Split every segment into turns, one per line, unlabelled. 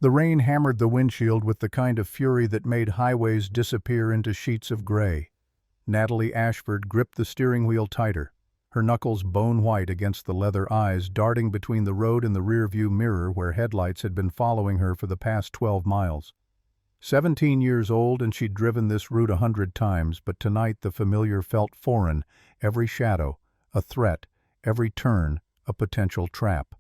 The rain hammered the windshield with the kind of fury that made highways disappear into sheets of gray. Natalie Ashford gripped the steering wheel tighter, her knuckles bone-white against the leather eyes darting between the road and the rear-view mirror where headlights had been following her for the past 12 miles. 17 years old, and she'd driven this route 100 times, but tonight the familiar felt foreign, every shadow, a threat, every turn, a potential trap.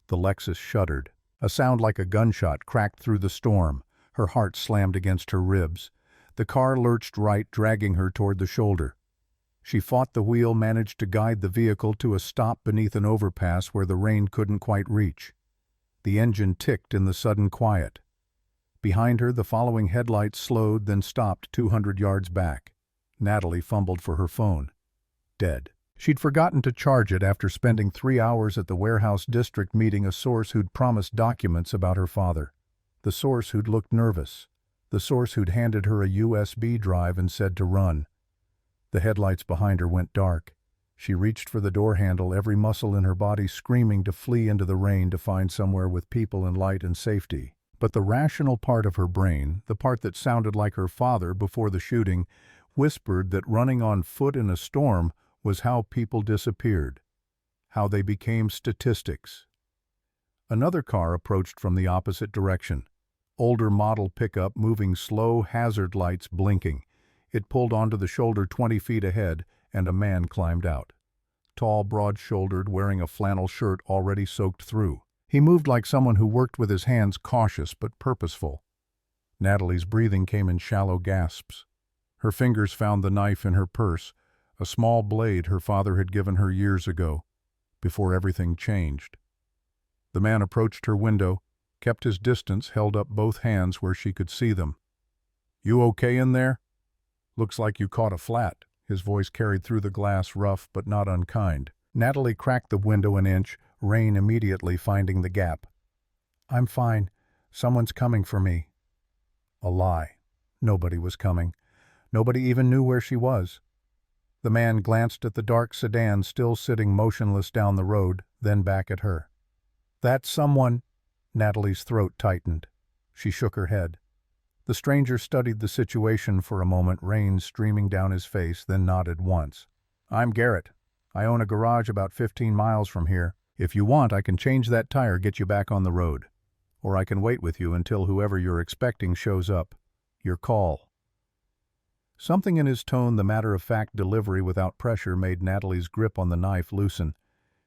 The Lexus shuddered. A sound like a gunshot cracked through the storm. Her heart slammed against her ribs. The car lurched right, dragging her toward the shoulder. She fought the wheel, managed to guide the vehicle to a stop beneath an overpass where the rain couldn't quite reach. The engine ticked in the sudden quiet. Behind her, the following headlights slowed, then stopped 200 yards back. Natalie fumbled for her phone. Dead. She'd forgotten to charge it after spending 3 hours at the warehouse district meeting a source who'd promised documents about her father. The source who'd looked nervous. The source who'd handed her a USB drive and said to run. The headlights behind her went dark. She reached for the door handle, every muscle in her body screaming to flee into the rain to find somewhere with people and light and safety. But the rational part of her brain, the part that sounded like her father before the shooting, whispered that running on foot in a storm was how people disappeared, how they became statistics. Another car approached from the opposite direction. Older model pickup moving slow, hazard lights blinking. It pulled onto the shoulder 20 feet ahead, and a man climbed out. Tall, broad-shouldered, wearing a flannel shirt already soaked through. He moved like someone who worked with his hands, cautious but purposeful. Natalie's breathing came in shallow gasps. Her fingers found the knife in her purse, a small blade her father had given her years ago, before everything changed. The man approached her window, kept his distance, held up both hands where she could see them. "You okay in there? Looks like you caught a flat." His voice carried through the glass, rough but not unkind. Natalie cracked the window an inch, rain immediately finding the gap. "I'm fine. Someone's coming for me." A lie. Nobody was coming. Nobody even knew where she was. The man glanced at the dark sedan still sitting motionless down the road, then back at her. "That's someone." Natalie's throat tightened. She shook her head. The stranger studied the situation for a moment, rain streaming down his face, then nodded once. "I'm Garrett. I own a garage about 15 miles from here. If you want, I can change that tire, get you back on the road. Or I can wait with you until whoever you're expecting shows up. Your call." Something in his tone, the matter-of-fact delivery without pressure, made Natalie's grip on the knife loosen.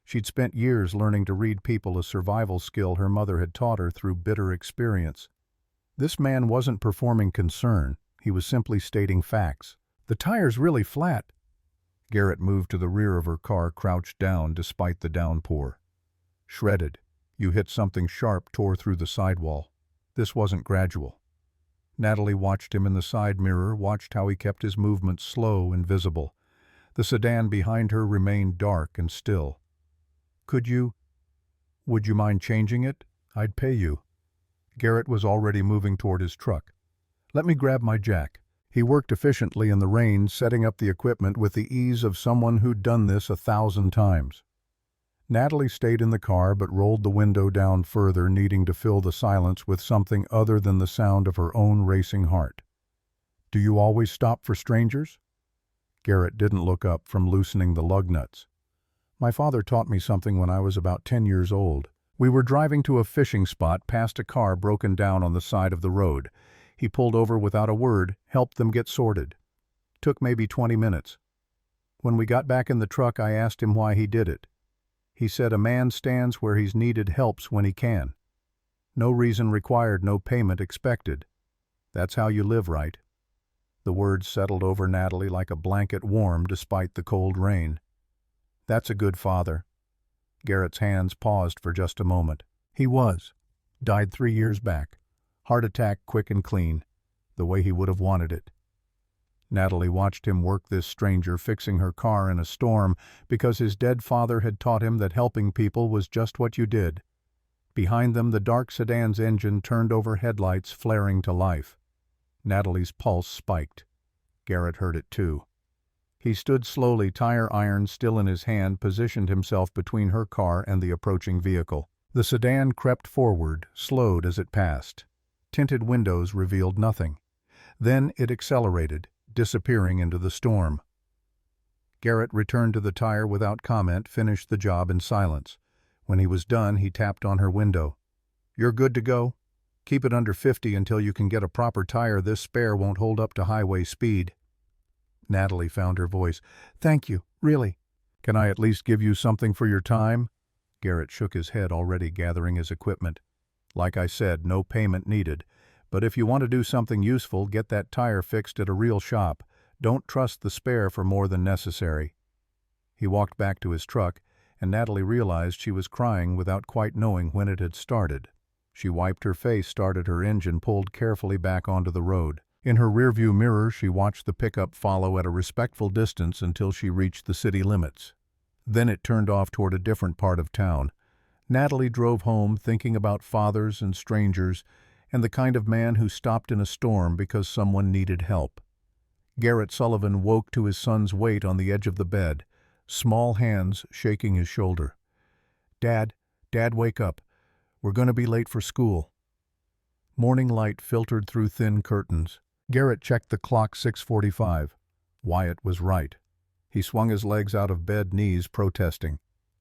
She'd spent years learning to read people, a survival skill her mother had taught her through bitter experience. This man wasn't performing concern, he was simply stating facts. "The tire's really flat." Garrett moved to the rear of her car, crouched down despite the downpour. "Shredded. You hit something sharp, tore through the sidewall. This wasn't gradual." Natalie watched him in the side mirror, watched how he kept his movements slow and visible. The sedan behind her remained dark and still. Would you mind changing it? I'd pay you." Garrett was already moving toward his truck. "Let me grab my jack." He worked efficiently in the rain, setting up the equipment with the ease of someone who'd done this 1,000 times. Natalie stayed in the car but rolled the window down further, needing to fill the silence with something other than the sound of her own racing heart. "Do you always stop for strangers?" Garrett didn't look up from loosening the lug nuts. "My father taught me something when I was about 10 years old. We were driving to a fishing spot past a car broken down on the side of the road. He pulled over without a word, helped them get sorted. Took maybe 20 minutes. When we got back in the truck, I asked him why he did it. He said a man stands where he's needed, helps when he can. No reason required, no payment expected. That's how you live, right?" The words settled over Natalie like a blanket, warm despite the cold rain. "That's a good father." Garrett's hands paused for just a moment. "He was. Died 3 years back. Heart attack, quick and clean. The way he would have wanted it." Natalie watched him work this stranger, fixing her car in a storm, because his dead father had taught him that helping people was just what you did. Behind them, the dark sedan's engine turned over, headlights flaring to life. Natalie's pulse spiked. Garrett heard it too. He stood slowly, tire iron still in his hand, positioned himself between her car and the approaching vehicle. The sedan crept forward, slowed as it passed. Tinted windows revealed nothing. Then it accelerated, disappearing into the storm. Garrett returned to the tire without comment, finished the job in silence. When he was done, he tapped on her window. "You're good to go? Keep it under 50 until you can get a proper tire. This spare won't hold up to highway speed." Natalie found her voice. "Thank you, really." "Can I at least give you something for your time?" Garrett shook his head, already gathering his equipment. "Like I said, no payment needed. But if you want to do something useful, get that tire fixed at a real shop. Don't trust the spare for more than necessary." He walked back to his truck, and Natalie realized she was crying without quite knowing when it had started. She wiped her face, started her engine, pulled carefully back onto the road. In her rearview mirror, she watched the pickup follow at a respectful distance until she reached the city limits. Then it turned off toward a different part of town. Natalie drove home thinking about fathers and strangers and the kind of man who stopped in a storm because someone needed help. Garrett Sullivan woke to his son's weight on the edge of the bed, small hands shaking his shoulder. Dad, wake up. We're going to be late for school." Morning light filtered through thin curtains. Garrett checked the clock, 6:45. Wyatt was right. He swung his legs out of bed, knees protesting.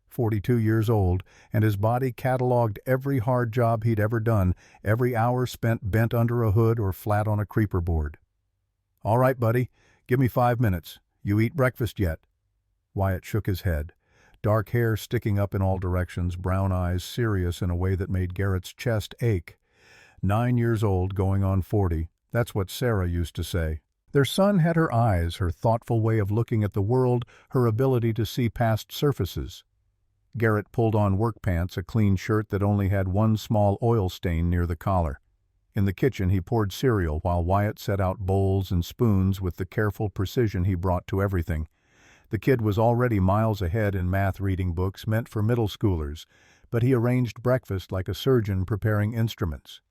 42 years old, and his body cataloged every hard job he'd ever done, every hour spent bent under a hood or flat on a creeper board. "All right, buddy, give me 5 minutes. You eat breakfast yet?" Wyatt shook his head. Dark hair sticking up in all directions, brown eyes serious in a way that made Garrett's chest ache. 9 years old, going on 40, that's what Sarah used to say. Their son had her eyes, her thoughtful way of looking at the world, her ability to see past surfaces. Garrett pulled on work pants, a clean shirt that only had one small oil stain near the collar. In the kitchen, he poured cereal while Wyatt set out bowls and spoons with the careful precision he brought to everything. The kid was already miles ahead in math reading books meant for middle schoolers, but he arranged breakfast like a surgeon preparing instruments.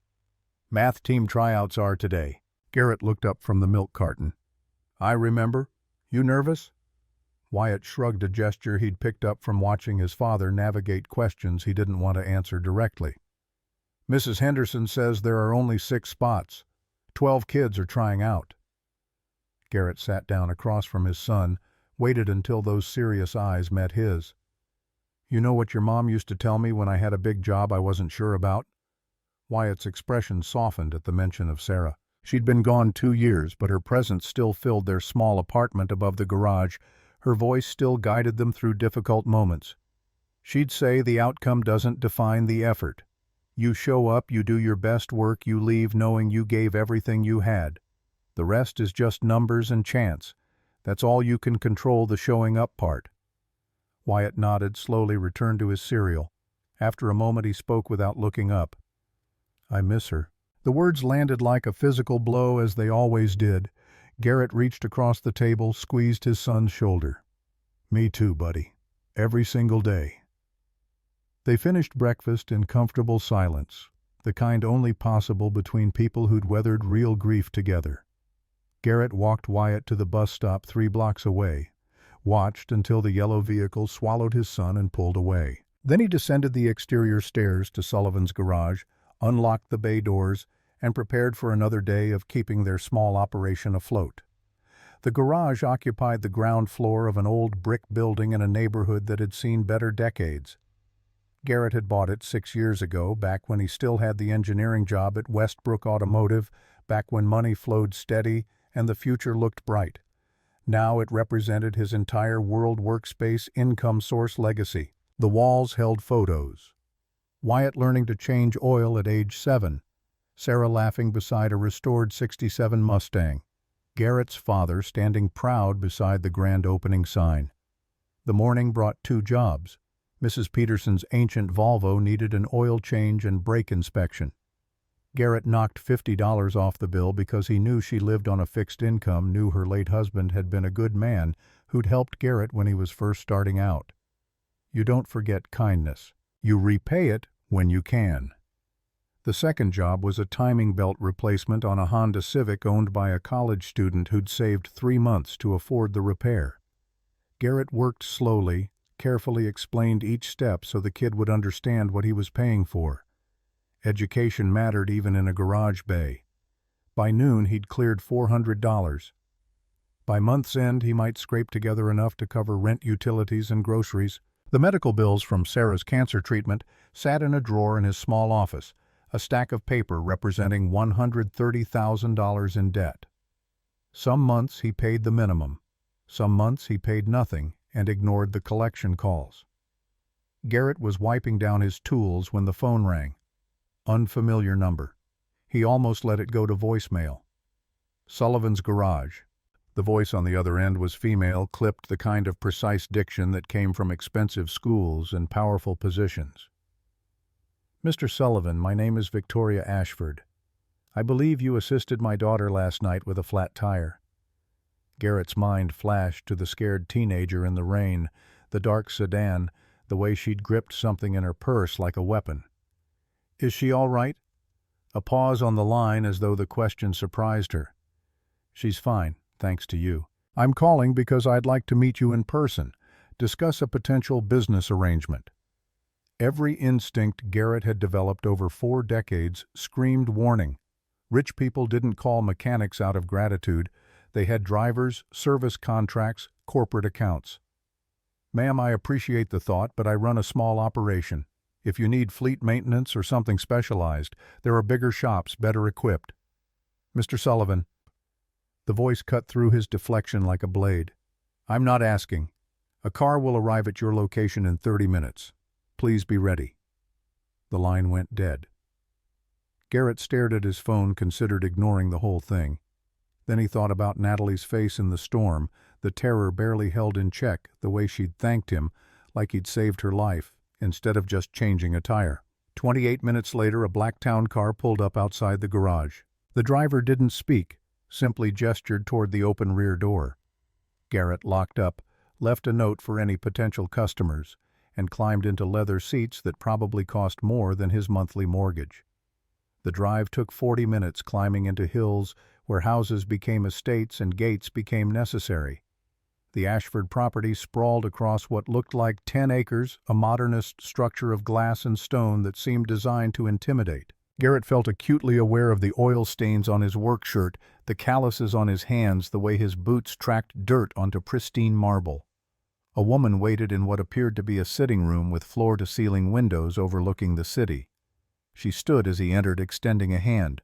"Math team tryouts are today." Garrett looked up from the milk carton. "I remember. You nervous?" Wyatt shrugged, a gesture he'd picked up from watching his father navigate questions he didn't want to answer directly. "Mrs. Henderson says there are only 6 spots. 12 kids are trying out." Garrett sat down across from his son, waited until those serious eyes met his. "You know what your mom used to tell me when I had a big job I wasn't sure about?" Wyatt's expression softened at the mention of Sarah. She'd been gone 2 years, but her presence still filled their small apartment above the garage. Her voice still guided them through difficult moments. She'd say the outcome doesn't define the effort. You show up, you do your best work, you leave knowing you gave everything you had. The rest is just numbers and chance. That's all you can control, the showing up part. Wyatt nodded, slowly returned to his cereal. After a moment he spoke without looking up. "I miss her." The words landed like a physical blow, as they always did. Garrett reached across the table, squeezed his son's shoulder. "Me too, buddy. Every single day." They finished breakfast in comfortable silence, the kind only possible between people who'd weathered real grief together. Garrett walked Wyatt to the bus stop 3 blocks away, watched until the yellow vehicle swallowed his son and pulled away. Then he descended the exterior stairs to Sullivan's garage, unlocked the bay doors, and prepared for another day of keeping their small operation afloat. The garage occupied the ground floor of an old brick building in a neighborhood that had seen better decades. Garrett had bought it 6 years ago, back when he still had the engineering job at Westbrook Automotive, back when money flowed steady and the future looked bright. Now it represented his entire world workspace income source legacy. The walls held photos. Wyatt learning to change oil at age 7. Sarah laughing beside a restored '67 Mustang. Garrett's father standing proud beside the grand opening sign. The morning brought 2 jobs. Mrs. Peterson's ancient Volvo needed an oil change and brake inspection. Garrett knocked $50 off the bill because he knew she lived on a fixed income, knew her late husband had been a good man who'd helped Garrett when he was first starting out. You don't forget kindness. You repay it when you can. The second job was a timing belt replacement on a Honda Civic owned by a college student who'd saved 3 months to afford the repair. Garrett worked slowly, carefully explained each step so the kid would understand what he was paying for. Education mattered even in a garage bay. By noon, he'd cleared $400. By month's end, he might scrape together enough to cover rent, utilities, and groceries. The medical bills from Sarah's cancer treatment sat in a drawer in his small office, a stack of paper representing $130,000 in debt. Some months he paid the minimum. Some months he paid nothing and ignored the collection calls. Garrett was wiping down his tools when the phone rang. Unfamiliar number. He almost let it go to voicemail. Sullivan's garage. The voice on the other end was female, clipped, the kind of precise diction that came from expensive schools and powerful positions. Mr. Sullivan, my name is Victoria Ashford. I believe you assisted my daughter last night with a flat tire. Garrett's mind flashed to the scared teenager in the rain, the dark sedan, the way she'd gripped something in her purse like a weapon. Is she all right? A pause on the line as though the question surprised her. She's fine, thanks to you. I'm calling because I'd like to meet you in person, discuss a potential business arrangement. Every instinct Garrett had developed over 4 decades screamed warning. Rich people didn't call mechanics out of gratitude. They had drivers, service contracts, corporate accounts. Ma'am, I appreciate the thought, but I run a small operation. If you need fleet maintenance or something specialized, there are bigger shops better equipped. Mr. Sullivan. The voice cut through his deflection like a blade. I'm not asking. A car will arrive at your location in 30 minutes. Please be ready. The line went dead. Garrett stared at his phone, considered ignoring the whole thing. Then he thought about Natalie's face in the storm, the terror barely held in check, the way she'd thanked him, like he'd saved her life, instead of just changing a tire. 28 minutes later, a black town car pulled up outside the garage. The driver didn't speak, simply gestured toward the open rear door. Garrett locked up, left a note for any potential customers, and climbed into leather seats that probably cost more than his monthly mortgage. The drive took 40 minutes, climbing into hills where houses became estates and gates became necessary. The Ashford property sprawled across what looked like 10 acres, a modernist structure of glass and stone that seemed designed to intimidate. Garrett felt acutely aware of the oil stains on his work shirt, the calluses on his hands, the way his boots tracked dirt onto pristine marble. A woman waited in what appeared to be a sitting room with floor-to-ceiling windows overlooking the city. She stood as he entered, extending a hand.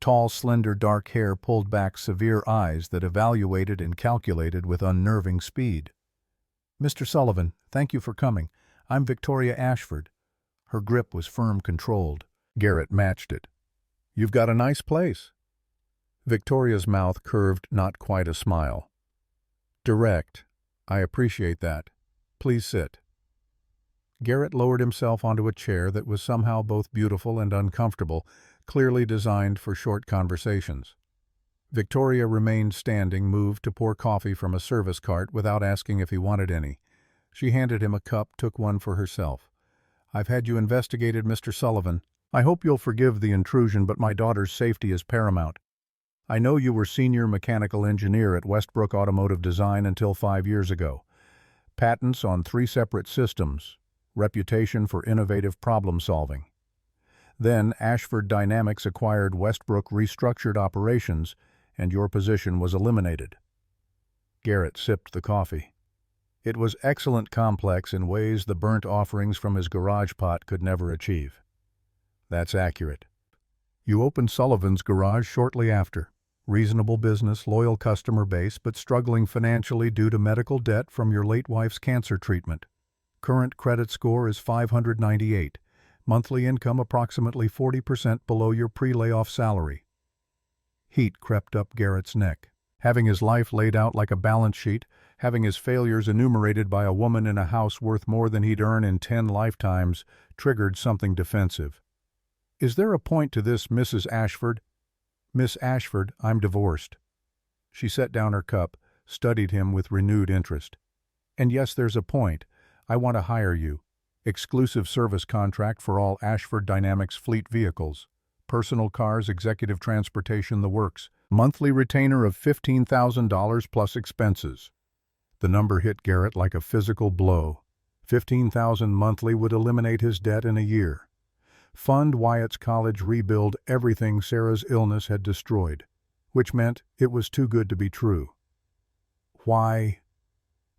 Tall, slender, dark hair pulled back, severe eyes that evaluated and calculated with unnerving speed. Mr. Sullivan, thank you for coming. I'm Victoria Ashford. Her grip was firm, controlled. Garrett matched it. You've got a nice place. Victoria's mouth curved, not quite a smile. Direct. I appreciate that. Please sit. Garrett lowered himself onto a chair that was somehow both beautiful and uncomfortable, clearly designed for short conversations. Victoria remained standing, moved to pour coffee from a service cart without asking if he wanted any. She handed him a cup, took one for herself. I've had you investigated, Mr. Sullivan. I hope you'll forgive the intrusion, but my daughter's safety is paramount. I know you were senior mechanical engineer at Westbrook Automotive Design until 5 years ago. Patents on 3 separate systems. Reputation for innovative problem-solving. Then Ashford Dynamics acquired Westbrook restructured operations, and your position was eliminated. Garrett sipped the coffee. It was excellent, complex in ways the burnt offerings from his garage pot could never achieve. That's accurate. You opened Sullivan's garage shortly after. Reasonable business, loyal customer base, but struggling financially due to medical debt from your late wife's cancer treatment. Current credit score is 598. Monthly income approximately 40% below your pre-layoff salary. Heat crept up Garrett's neck. Having his life laid out like a balance sheet, having his failures enumerated by a woman in a house worth more than he'd earn in 10 lifetimes, triggered something defensive. Is there a point to this, Mrs. Ashford? Miss Ashford, I'm divorced. She set down her cup, studied him with renewed interest. And yes, there's a point. I want to hire you. Exclusive service contract for all Ashford Dynamics fleet vehicles. Personal cars, executive transportation, the works. Monthly retainer of $15,000 plus expenses. The number hit Garrett like a physical blow. $15,000 monthly would eliminate his debt in a year. Fund Wyatt's college, rebuild everything Sarah's illness had destroyed, which meant it was too good to be true. Why?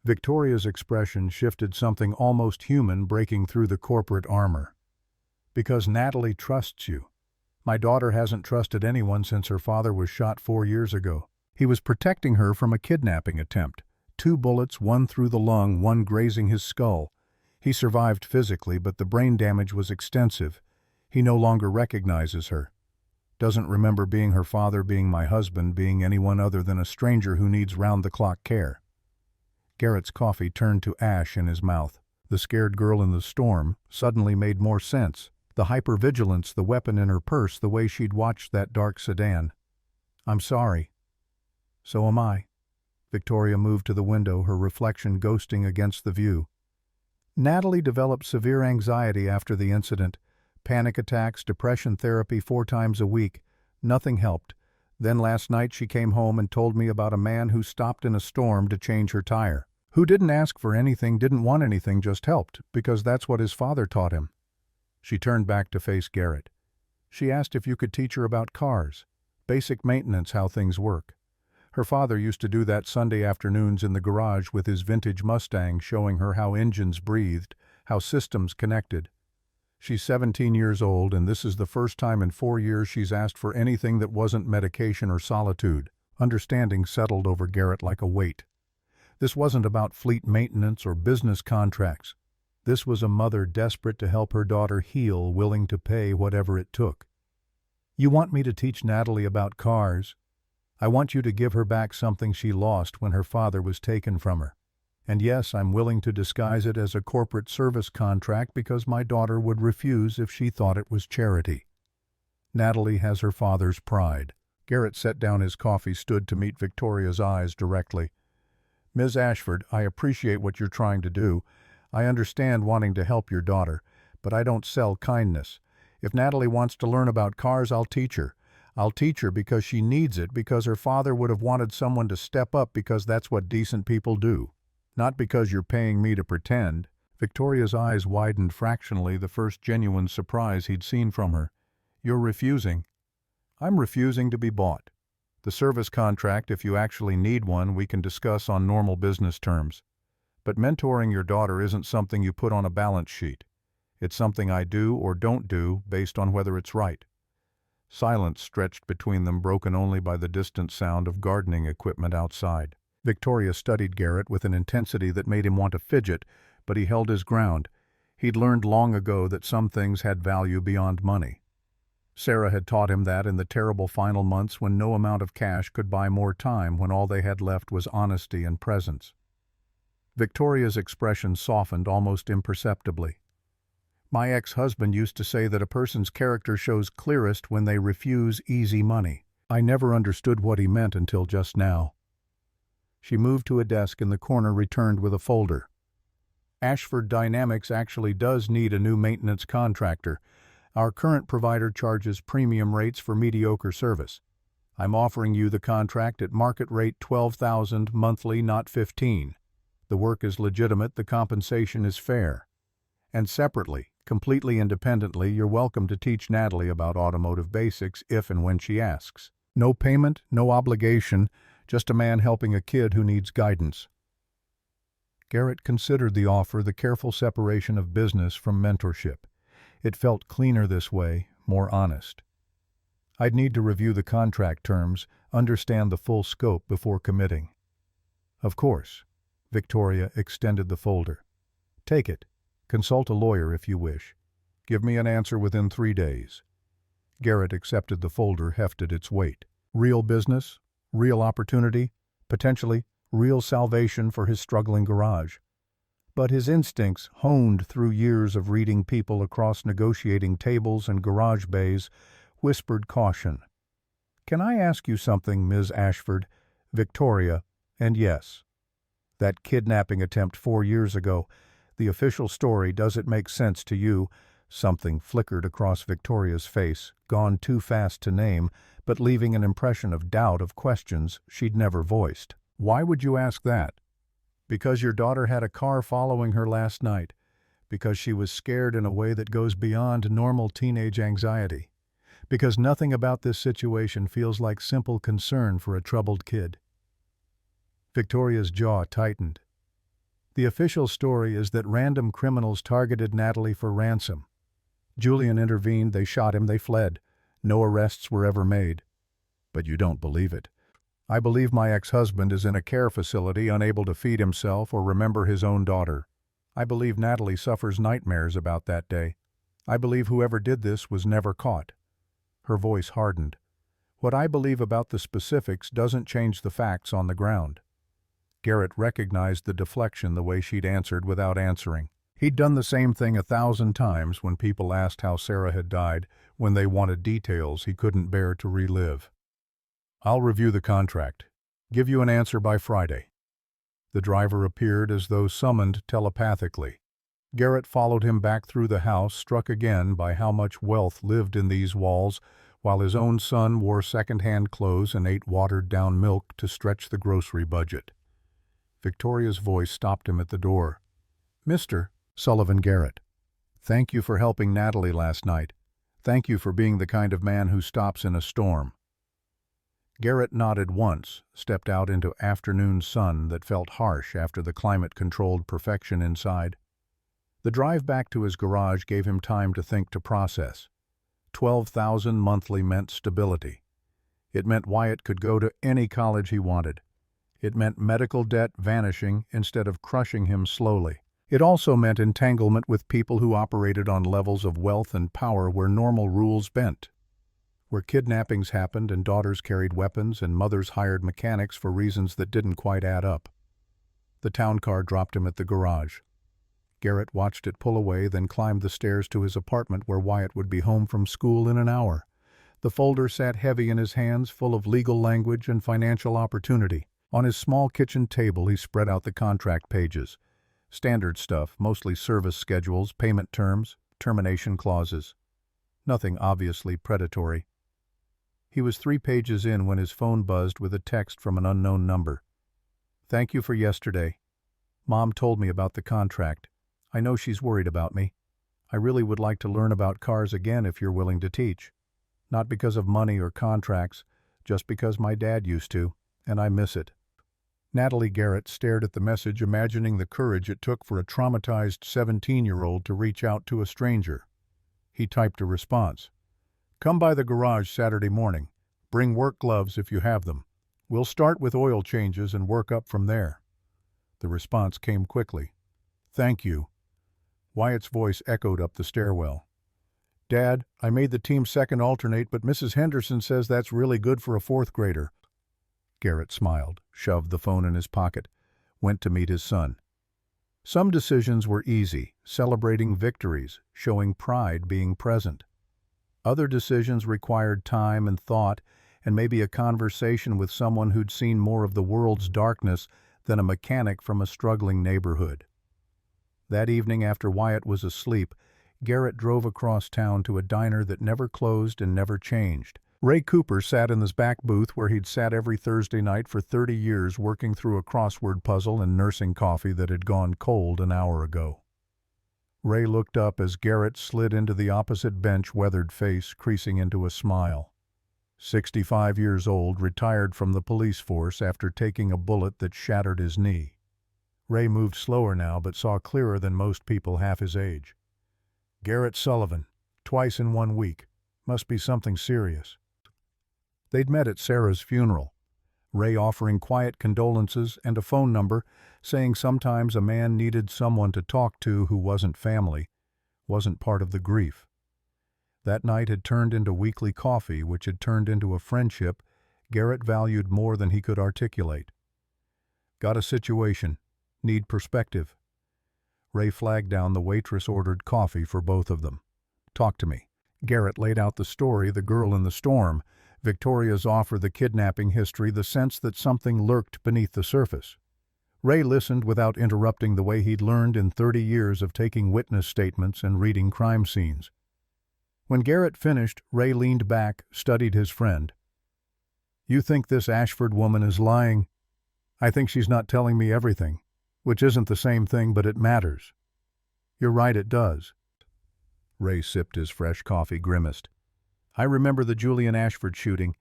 Victoria's expression shifted, something almost human breaking through the corporate armor. Because Natalie trusts you. My daughter hasn't trusted anyone since her father was shot 4 years ago. He was protecting her from a kidnapping attempt. 2 bullets, one through the lung, one grazing his skull. He survived physically, but the brain damage was extensive. He no longer recognizes her. Doesn't remember being her father, being my husband, being anyone other than a stranger who needs round-the-clock care. Garrett's coffee turned to ash in his mouth. The scared girl in the storm suddenly made more sense. The hypervigilance, the weapon in her purse, the way she'd watched that dark sedan. I'm sorry. So am I. Victoria moved to the window, her reflection ghosting against the view. Natalie developed severe anxiety after the incident. Panic attacks, depression therapy 4 times a week. Nothing helped. Then last night she came home and told me about a man who stopped in a storm to change her tire. Who didn't ask for anything, didn't want anything, just helped, because that's what his father taught him. She turned back to face Garrett. She asked if you could teach her about cars. Basic maintenance, how things work. Her father used to do that Sunday afternoons in the garage with his vintage Mustang, showing her how engines breathed, how systems connected. She's 17 years old, and this is the first time in 4 years she's asked for anything that wasn't medication or solitude. Understanding settled over Garrett like a weight. This wasn't about fleet maintenance or business contracts. This was a mother desperate to help her daughter heal, willing to pay whatever it took. You want me to teach Natalie about cars? I want you to give her back something she lost when her father was taken from her. And yes, I'm willing to disguise it as a corporate service contract because my daughter would refuse if she thought it was charity. Natalie has her father's pride. Garrett set down his coffee, stood to meet Victoria's eyes directly. Ms. Ashford, I appreciate what you're trying to do. I understand wanting to help your daughter, but I don't sell kindness. If Natalie wants to learn about cars, I'll teach her. I'll teach her because she needs it, because her father would have wanted someone to step up, because that's what decent people do. Not because you're paying me to pretend. Victoria's eyes widened fractionally, the first genuine surprise he'd seen from her. You're refusing. I'm refusing to be bought. The service contract, if you actually need one, we can discuss on normal business terms. But mentoring your daughter isn't something you put on a balance sheet. It's something I do or don't do based on whether it's right. Silence stretched between them, broken only by the distant sound of gardening equipment outside. Victoria studied Garrett with an intensity that made him want to fidget, but he held his ground. He'd learned long ago that some things had value beyond money. Sarah had taught him that in the terrible final months when no amount of cash could buy more time, when all they had left was honesty and presence. Victoria's expression softened almost imperceptibly. My ex-husband used to say that a person's character shows clearest when they refuse easy money. I never understood what he meant until just now. She moved to a desk in the corner, returned with a folder. Ashford Dynamics actually does need a new maintenance contractor. Our current provider charges premium rates for mediocre service. I'm offering you the contract at market rate $12,000 monthly, not $15,000. The work is legitimate, the compensation is fair. And separately, completely independently, you're welcome to teach Natalie about automotive basics if and when she asks. No payment, no obligation, just a man helping a kid who needs guidance. Garrett considered the offer, the careful separation of business from mentorship. It felt cleaner this way, more honest. I'd need to review the contract terms, understand the full scope before committing. Of course. Victoria extended the folder. Take it. Consult a lawyer if you wish. Give me an answer within 3 days. Garrett accepted the folder, hefted its weight. Real business, real opportunity, potentially real salvation for his struggling garage. But his instincts, honed through years of reading people across negotiating tables and garage bays, whispered caution. Can I ask you something, Ms. Ashford? Victoria, and yes. That kidnapping attempt 4 years ago, the official story, does it make sense to you? Something flickered across Victoria's face, gone too fast to name, but leaving an impression of doubt, of questions she'd never voiced. Why would you ask that? Because your daughter had a car following her last night. Because she was scared in a way that goes beyond normal teenage anxiety. Because nothing about this situation feels like simple concern for a troubled kid. Victoria's jaw tightened. The official story is that random criminals targeted Natalie for ransom. Julian intervened, they shot him, they fled. No arrests were ever made. But you don't believe it. I believe my ex-husband is in a care facility, unable to feed himself or remember his own daughter. I believe Natalie suffers nightmares about that day. I believe whoever did this was never caught. Her voice hardened. What I believe about the specifics doesn't change the facts on the ground. Garrett recognized the deflection the way she'd answered without answering. He'd done the same thing 1,000 times when people asked how Sarah had died, when they wanted details he couldn't bear to relive. I'll review the contract. Give you an answer by Friday. The driver appeared as though summoned telepathically. Garrett followed him back through the house, struck again by how much wealth lived in these walls, while his own son wore second-hand clothes and ate watered-down milk to stretch the grocery budget. Victoria's voice stopped him at the door. Mr. Sullivan Garrett, thank you for helping Natalie last night. Thank you for being the kind of man who stops in a storm. Garrett nodded once, stepped out into afternoon sun that felt harsh after the climate-controlled perfection inside. The drive back to his garage gave him time to think, to process. $12,000 monthly meant stability. It meant Wyatt could go to any college he wanted. It meant medical debt vanishing instead of crushing him slowly. It also meant entanglement with people who operated on levels of wealth and power where normal rules bent. Where kidnappings happened and daughters carried weapons and mothers hired mechanics for reasons that didn't quite add up. The town car dropped him at the garage. Garrett watched it pull away, then climbed the stairs to his apartment where Wyatt would be home from school in an hour. The folder sat heavy in his hands, full of legal language and financial opportunity. On his small kitchen table he spread out the contract pages. Standard stuff, mostly service schedules, payment terms, termination clauses. Nothing obviously predatory. He was 3 pages in when his phone buzzed with a text from an unknown number. Thank you for yesterday. Mom told me about the contract. I know she's worried about me. I really would like to learn about cars again if you're willing to teach. Not because of money or contracts, just because my dad used to, and I miss it. Natalie Garrett stared at the message, imagining the courage it took for a traumatized 17-year-old to reach out to a stranger. He typed a response. Come by the garage Saturday morning. Bring work gloves if you have them. We'll start with oil changes and work up from there. The response came quickly. Thank you. Wyatt's voice echoed up the stairwell. Dad, I made the team second alternate, but Mrs. Henderson says that's really good for a 4th grader. Garrett smiled, shoved the phone in his pocket, went to meet his son. Some decisions were easy, celebrating victories, showing pride, being present. Other decisions required time and thought, and maybe a conversation with someone who'd seen more of the world's darkness than a mechanic from a struggling neighborhood. That evening, after Wyatt was asleep, Garrett drove across town to a diner that never closed and never changed. Ray Cooper sat in his back booth where he'd sat every Thursday night for 30 years, working through a crossword puzzle and nursing coffee that had gone cold an hour ago. Ray looked up as Garrett slid into the opposite bench, weathered face creasing into a smile. 65 years old, retired from the police force after taking a bullet that shattered his knee. Ray moved slower now, but saw clearer than most people half his age. Garrett Sullivan, twice in 1 week. Must be something serious. They'd met at Sarah's funeral, Ray offering quiet condolences and a phone number, saying sometimes a man needed someone to talk to who wasn't family, wasn't part of the grief. That night had turned into weekly coffee, which had turned into a friendship Garrett valued more than he could articulate. Got a situation. Need perspective. Ray flagged down. The waitress ordered coffee for both of them. Talk to me. Garrett laid out the story, the girl in the storm, Victoria's offer, the kidnapping history, the sense that something lurked beneath the surface. Ray listened without interrupting, the way he'd learned in 30 years of taking witness statements and reading crime scenes. When Garrett finished, Ray leaned back, studied his friend. You think this Ashford woman is lying? I think she's not telling me everything. Which isn't the same thing, but it matters. You're right, it does. Ray sipped his fresh coffee, grimaced. I remember the Julian Ashford shooting.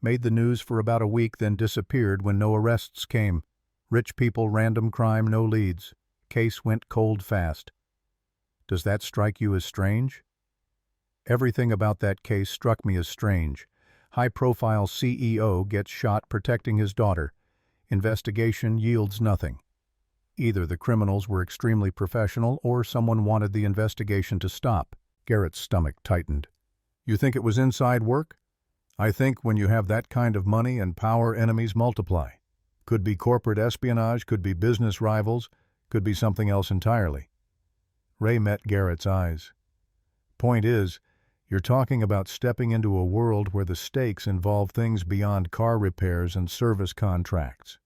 Made the news for about a week, then disappeared when no arrests came. Rich people, random crime, no leads. Case went cold fast. Does that strike you as strange? Everything about that case struck me as strange. High-profile CEO gets shot protecting his daughter. Investigation yields nothing. Either the criminals were extremely professional or someone wanted the investigation to stop. Garrett's stomach tightened. You think it was inside work? I think when you have that kind of money and power, enemies multiply. Could be corporate espionage, could be business rivals, could be something else entirely. Ray met Garrett's eyes. Point is, you're talking about stepping into a world where the stakes involve things beyond car repairs and service contracts.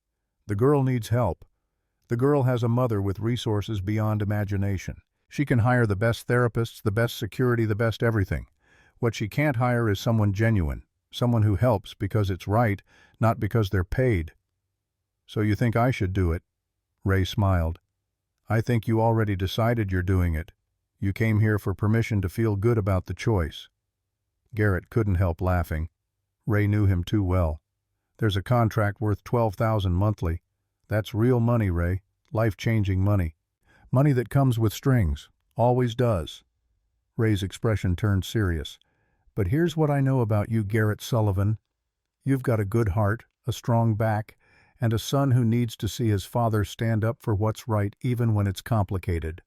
The girl needs help. The girl has a mother with resources beyond imagination. She can hire the best therapists, the best security, the best everything. What she can't hire is someone genuine, someone who helps because it's right, not because they're paid. So you think I should do it? Ray smiled. I think you already decided you're doing it. You came here for permission to feel good about the choice. Garrett couldn't help laughing. Ray knew him too well. There's a contract worth $12,000 monthly. That's real money, Ray. Life-changing money. Money that comes with strings. Always does. Ray's expression turned serious. But here's what I know about you, Garrett Sullivan. You've got a good heart, a strong back, and a son who needs to see his father stand up for what's right even when it's complicated.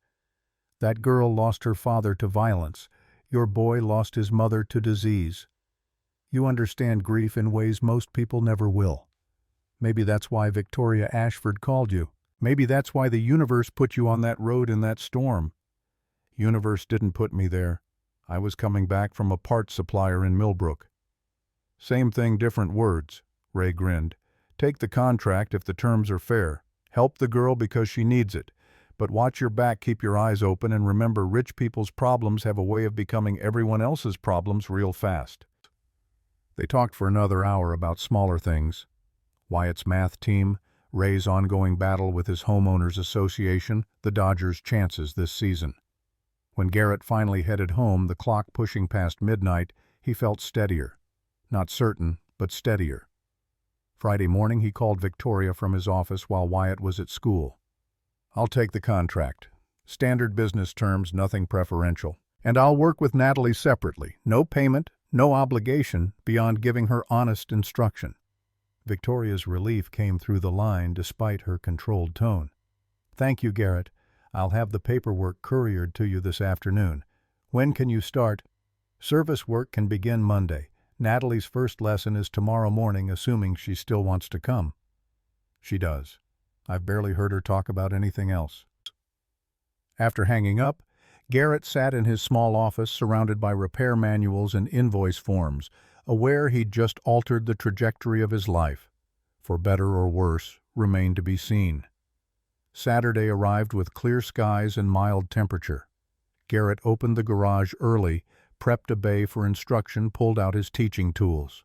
That girl lost her father to violence. Your boy lost his mother to disease. You understand grief in ways most people never will. Maybe that's why Victoria Ashford called you. Maybe that's why the universe put you on that road in that storm. Universe didn't put me there. I was coming back from a parts supplier in Millbrook. Same thing, different words, Ray grinned. Take the contract if the terms are fair. Help the girl because she needs it. But watch your back, keep your eyes open, and remember rich people's problems have a way of becoming everyone else's problems real fast. They talked for another hour about smaller things. Wyatt's math team, Ray's ongoing battle with his homeowners association, the Dodgers' chances this season. When Garrett finally headed home, the clock pushing past midnight, he felt steadier. Not certain, but steadier. Friday morning he called Victoria from his office while Wyatt was at school. I'll take the contract. Standard business terms, nothing preferential. And I'll work with Natalie separately. No payment, no obligation, beyond giving her honest instruction. Victoria's relief came through the line despite her controlled tone. Thank you, Garrett. I'll have the paperwork couriered to you this afternoon. When can you start? Service work can begin Monday. Natalie's first lesson is tomorrow morning, assuming she still wants to come. She does. I've barely heard her talk about anything else. After hanging up, Garrett sat in his small office surrounded by repair manuals and invoice forms, aware he'd just altered the trajectory of his life. For better or worse, remained to be seen. Saturday arrived with clear skies and mild temperature. Garrett opened the garage early, prepped a bay for instruction, pulled out his teaching tools.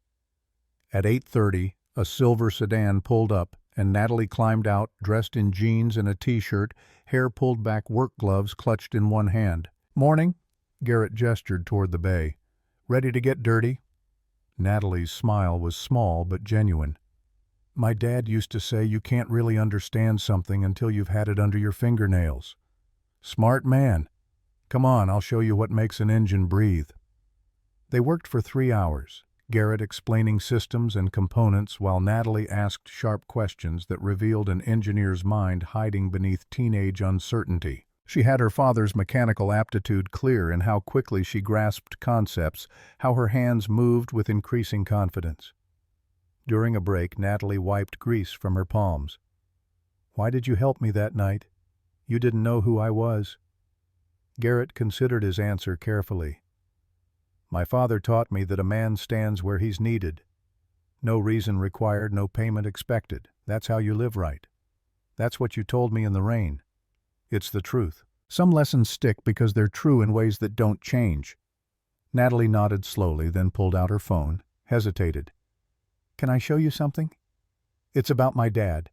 At 8:30, a silver sedan pulled up, and Natalie climbed out, dressed in jeans and a t-shirt, hair pulled back, work gloves clutched in one hand. Morning, Garrett gestured toward the bay. Ready to get dirty? Natalie's smile was small but genuine. My dad used to say you can't really understand something until you've had it under your fingernails. Smart man. Come on, I'll show you what makes an engine breathe. They worked for 3 hours, Garrett explaining systems and components while Natalie asked sharp questions that revealed an engineer's mind hiding beneath teenage uncertainty. She had her father's mechanical aptitude clear in how quickly she grasped concepts, how her hands moved with increasing confidence. During a break, Natalie wiped grease from her palms. Why did you help me that night? You didn't know who I was. Garrett considered his answer carefully. My father taught me that a man stands where he's needed. No reason required, no payment expected. That's how you live right. That's what you told me in the rain. It's the truth. Some lessons stick because they're true in ways that don't change. Natalie nodded slowly, then pulled out her phone, hesitated. Can I show you something? It's about my dad.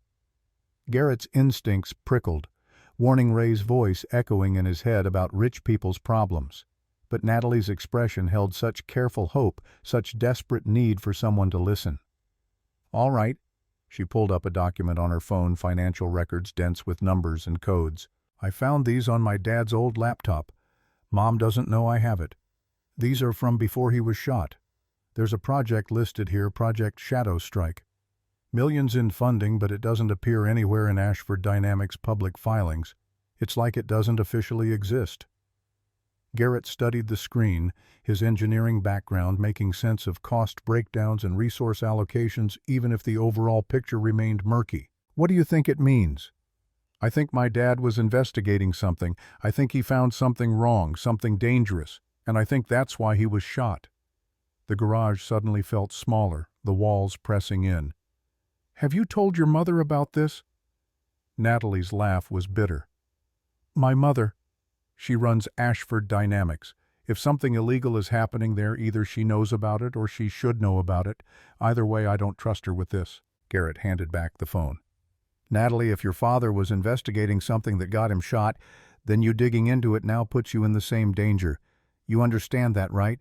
Garrett's instincts prickled, warning Ray's voice echoing in his head about rich people's problems. But Natalie's expression held such careful hope, such desperate need for someone to listen. "All right." She pulled up a document on her phone, financial records dense with numbers and codes. "I found these on my dad's old laptop. Mom doesn't know I have it. These are from before he was shot. There's a project listed here, Project Shadow Strike. Millions in funding, but it doesn't appear anywhere in Ashford Dynamics' public filings. It's like it doesn't officially exist." Garrett studied the screen, his engineering background making sense of cost breakdowns and resource allocations even if the overall picture remained murky. "What do you think it means?" "I think my dad was investigating something. I think he found something wrong, something dangerous, and I think that's why he was shot." The garage suddenly felt smaller, the walls pressing in. "Have you told your mother about this?" Natalie's laugh was bitter. "My mother, she runs Ashford Dynamics. If something illegal is happening there, either she knows about it or she should know about it. Either way, I don't trust her with this." Garrett handed back the phone. "Natalie, if your father was investigating something that got him shot, then you digging into it now puts you in the same danger. You understand that, right?"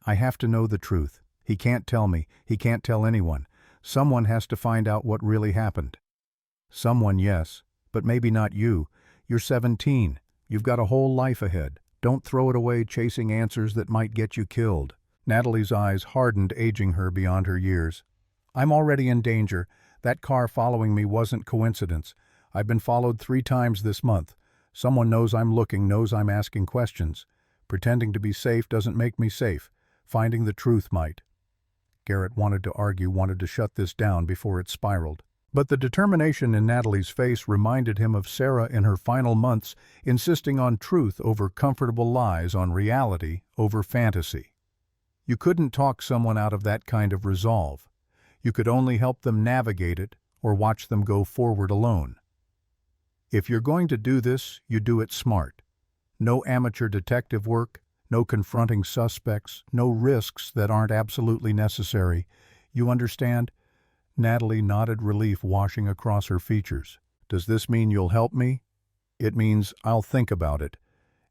"I have to know the truth. He can't tell me. He can't tell anyone. Someone has to find out what really happened." "Someone, yes, but maybe not you. You're 17. You've got a whole life ahead. Don't throw it away chasing answers that might get you killed." Natalie's eyes hardened, aging her beyond her years. "I'm already in danger. That car following me wasn't coincidence. I've been followed 3 times this month. Someone knows I'm looking, knows I'm asking questions. Pretending to be safe doesn't make me safe. Finding the truth might." Garrett wanted to argue, wanted to shut this down before it spiraled. But the determination in Natalie's face reminded him of Sarah in her final months, insisting on truth over comfortable lies, on reality over fantasy. You couldn't talk someone out of that kind of resolve. You could only help them navigate it or watch them go forward alone. If you're going to do this, you do it smart. No amateur detective work, no confronting suspects, no risks that aren't absolutely necessary. You understand? Natalie nodded, relief washing across her features. "Does this mean you'll help me?" "It means I'll think about it.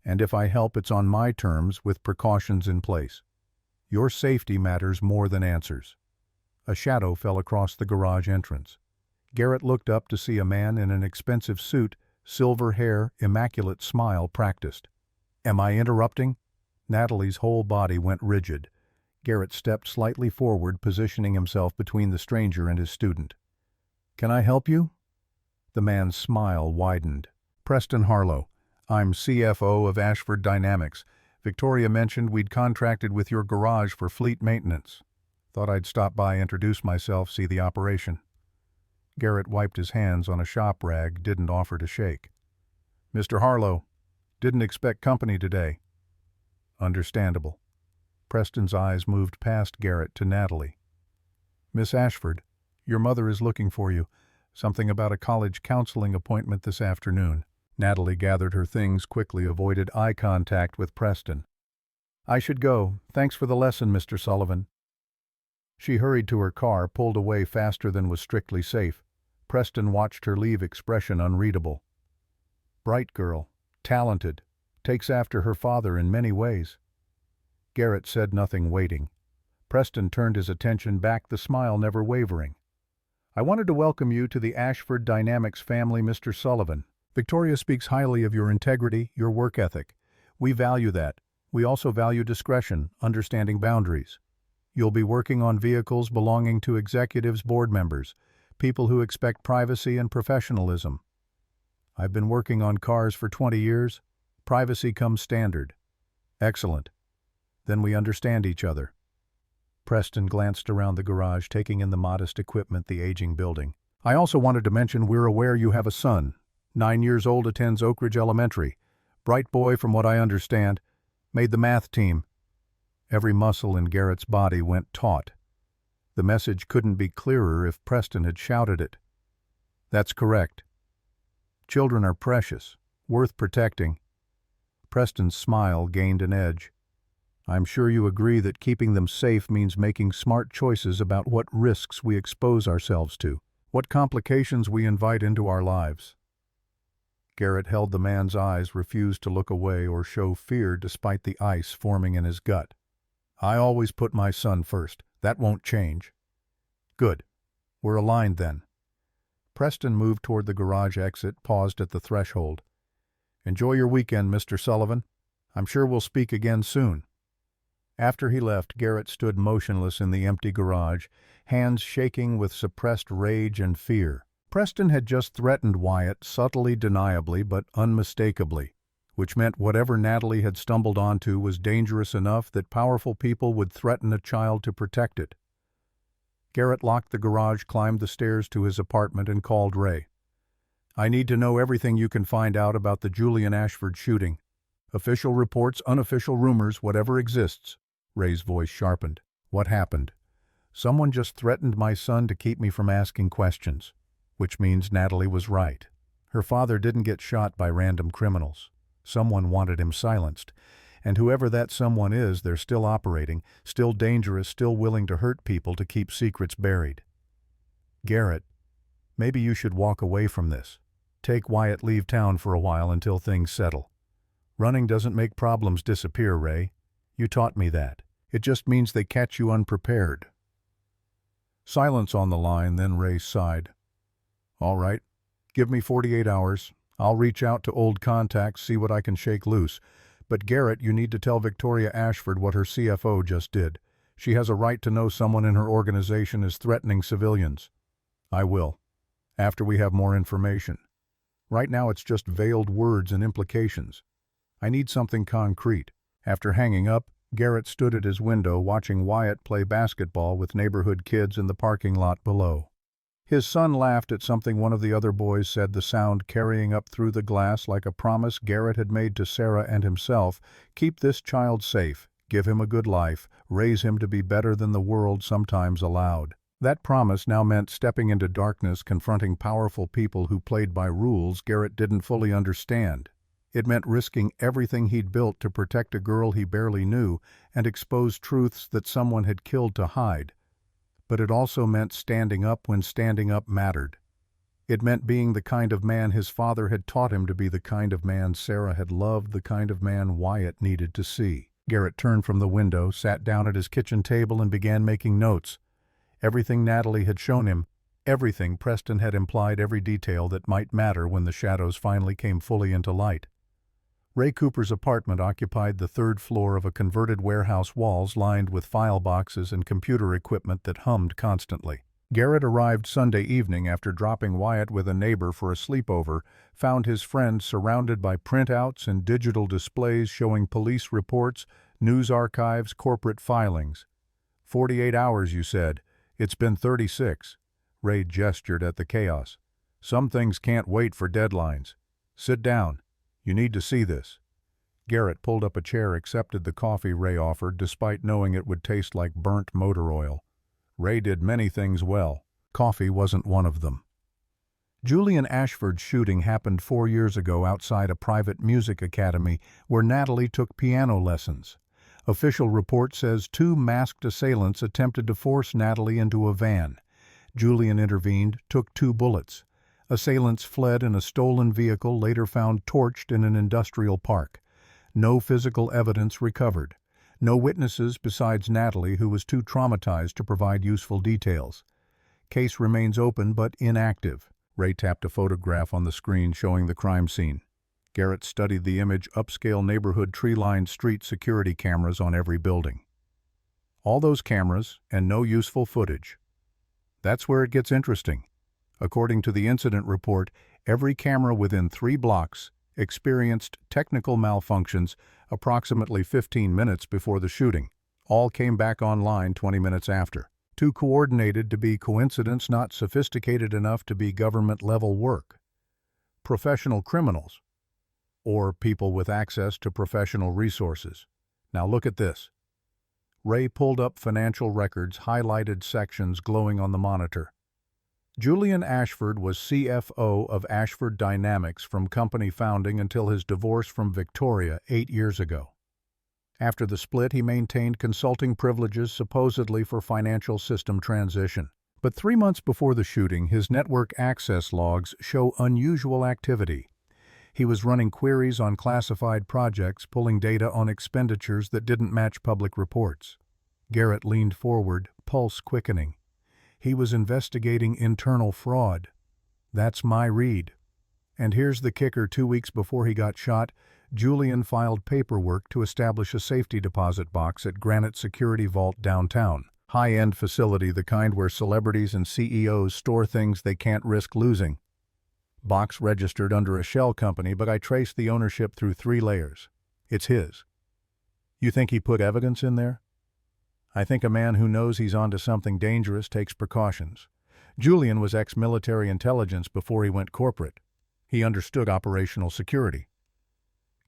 And if I help, it's on my terms, with precautions in place. Your safety matters more than answers." A shadow fell across the garage entrance. Garrett looked up to see a man in an expensive suit, silver hair, immaculate smile practiced. "Am I interrupting?" Natalie's whole body went rigid. Garrett stepped slightly forward, positioning himself between the stranger and his student. "Can I help you?" The man's smile widened. "Preston Harlow. I'm CFO of Ashford Dynamics. Victoria mentioned we'd contracted with your garage for fleet maintenance. Thought I'd stop by, introduce myself, see the operation." Garrett wiped his hands on a shop rag, didn't offer to shake. "Mr. Harlow, didn't expect company today." "Understandable." Preston's eyes moved past Garrett to Natalie. "Miss Ashford, your mother is looking for you. Something about a college counseling appointment this afternoon." Natalie gathered her things quickly, avoided eye contact with Preston. "I should go. Thanks for the lesson, Mr. Sullivan." She hurried to her car, pulled away faster than was strictly safe. Preston watched her leave, expression unreadable. Bright girl, talented, takes after her father in many ways. Garrett said nothing, waiting. Preston turned his attention back, the smile never wavering. "I wanted to welcome you to the Ashford Dynamics family, Mr. Sullivan. Victoria speaks highly of your integrity, your work ethic. We value that. We also value discretion, understanding boundaries. You'll be working on vehicles belonging to executives, board members, people who expect privacy and professionalism. I've been working on cars for 20 years. Privacy comes standard." "Excellent. Then we understand each other." Preston glanced around the garage, taking in the modest equipment, the aging building. "I also wanted to mention we're aware you have a son. 9 years old, attends Oak Ridge Elementary. Bright boy from what I understand. Made the math team." Every muscle in Garrett's body went taut. The message couldn't be clearer if Preston had shouted it. "That's correct. Children are precious, worth protecting." Preston's smile gained an edge. "I'm sure you agree that keeping them safe means making smart choices about what risks we expose ourselves to." What complications we invite into our lives." Garrett held the man's eyes, refused to look away or show fear despite the ice forming in his gut. "I always put my son first. That won't change." "Good. We're aligned then." Preston moved toward the garage exit, paused at the threshold. "Enjoy your weekend, Mr. Sullivan. I'm sure we'll speak again soon." After he left, Garrett stood motionless in the empty garage, hands shaking with suppressed rage and fear. Preston had just threatened Wyatt, subtly, deniably, but unmistakably, which meant whatever Natalie had stumbled onto was dangerous enough that powerful people would threaten a child to protect it. Garrett locked the garage, climbed the stairs to his apartment, and called Ray. "I need to know everything you can find out about the Julian Ashford shooting. Official reports, unofficial rumors, whatever exists." Ray's voice sharpened. "What happened?" "Someone just threatened my son to keep me from asking questions." Which means Natalie was right. Her father didn't get shot by random criminals. Someone wanted him silenced. And whoever that someone is, they're still operating, still dangerous, still willing to hurt people to keep secrets buried. "Garrett, maybe you should walk away from this. Take Wyatt, leave town for a while until things settle. Running doesn't make problems disappear, Ray. You taught me that. It just means they catch you unprepared." Silence on the line, then Ray sighed. "All right. Give me 48 hours. I'll reach out to old contacts, see what I can shake loose. But Garrett, you need to tell Victoria Ashford what her CFO just did. She has a right to know someone in her organization is threatening civilians." "I will. After we have more information. Right now it's just veiled words and implications. I need something concrete." After hanging up, Garrett stood at his window watching Wyatt play basketball with neighborhood kids in the parking lot below. His son laughed at something one of the other boys said, the sound carrying up through the glass like a promise Garrett had made to Sarah and himself. Keep this child safe, give him a good life, raise him to be better than the world sometimes allowed. That promise now meant stepping into darkness, confronting powerful people who played by rules Garrett didn't fully understand. It meant risking everything he'd built to protect a girl he barely knew and expose truths that someone had killed to hide. But it also meant standing up when standing up mattered. It meant being the kind of man his father had taught him to be, the kind of man Sarah had loved, the kind of man Wyatt needed to see. Garrett turned from the window, sat down at his kitchen table, and began making notes. Everything Natalie had shown him, everything Preston had implied, every detail that might matter when the shadows finally came fully into light. Ray Cooper's apartment occupied the third floor of a converted warehouse, walls lined with file boxes and computer equipment that hummed constantly. Garrett arrived Sunday evening after dropping Wyatt with a neighbor for a sleepover, found his friend surrounded by printouts and digital displays showing police reports, news archives, corporate filings. 48 hours, you said. It's been 36. Ray gestured at the chaos. Some things can't wait for deadlines. Sit down. You need to see this. Garrett pulled up a chair, accepted the coffee Ray offered, despite knowing it would taste like burnt motor oil. Ray did many things well. Coffee wasn't one of them. Julian Ashford's shooting happened 4 years ago outside a private music academy where Natalie took piano lessons. Official report says 2 masked assailants attempted to force Natalie into a van. Julian intervened, took 2 bullets. Assailants fled in a stolen vehicle, later found torched in an industrial park. No physical evidence recovered. No witnesses besides Natalie, who was too traumatized to provide useful details. Case remains open but inactive. Ray tapped a photograph on the screen showing the crime scene. Garrett studied the image, upscale neighborhood, tree-lined street, security cameras on every building. All those cameras and no useful footage. That's where it gets interesting. According to the incident report, every camera within 3 blocks experienced technical malfunctions approximately 15 minutes before the shooting. All came back online 20 minutes after. Too coordinated to be coincidence, not sophisticated enough to be government-level work. Professional criminals, or people with access to professional resources. Now look at this. Ray pulled up financial records, highlighted sections glowing on the monitor. Julian Ashford was CFO of Ashford Dynamics from company founding until his divorce from Victoria 8 years ago. After the split, he maintained consulting privileges supposedly for financial system transition. But 3 months before the shooting, his network access logs show unusual activity. He was running queries on classified projects, pulling data on expenditures that didn't match public reports. Garrett leaned forward, pulse quickening. He was investigating internal fraud. That's my read. And here's the kicker: 2 weeks before he got shot, Julian filed paperwork to establish a safety deposit box at Granite Security Vault downtown. High-end facility, the kind where celebrities and CEOs store things they can't risk losing. Box registered under a shell company, but I traced the ownership through 3 layers. It's his. You think he put evidence in there? I think a man who knows he's onto something dangerous takes precautions. Julian was ex-military intelligence before he went corporate. He understood operational security.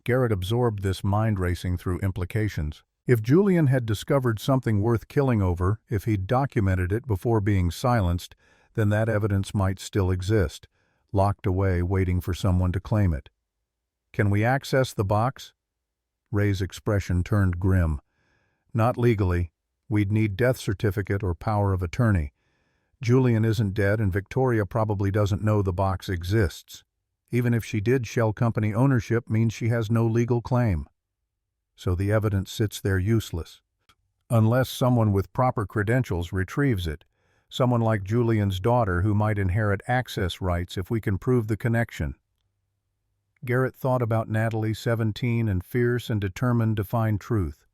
Garrett absorbed this mind racing through implications. If Julian had discovered something worth killing over, if he'd documented it before being silenced, then that evidence might still exist, locked away waiting for someone to claim it. Can we access the box? Ray's expression turned grim. Not legally. We'd need death certificate or power of attorney. Julian isn't dead, and Victoria probably doesn't know the box exists. Even if she did, shell company ownership means she has no legal claim. So the evidence sits there useless. Unless someone with proper credentials retrieves it. Someone like Julian's daughter who might inherit access rights if we can prove the connection. Garrett thought about Natalie, 17 and fierce and determined to find truth.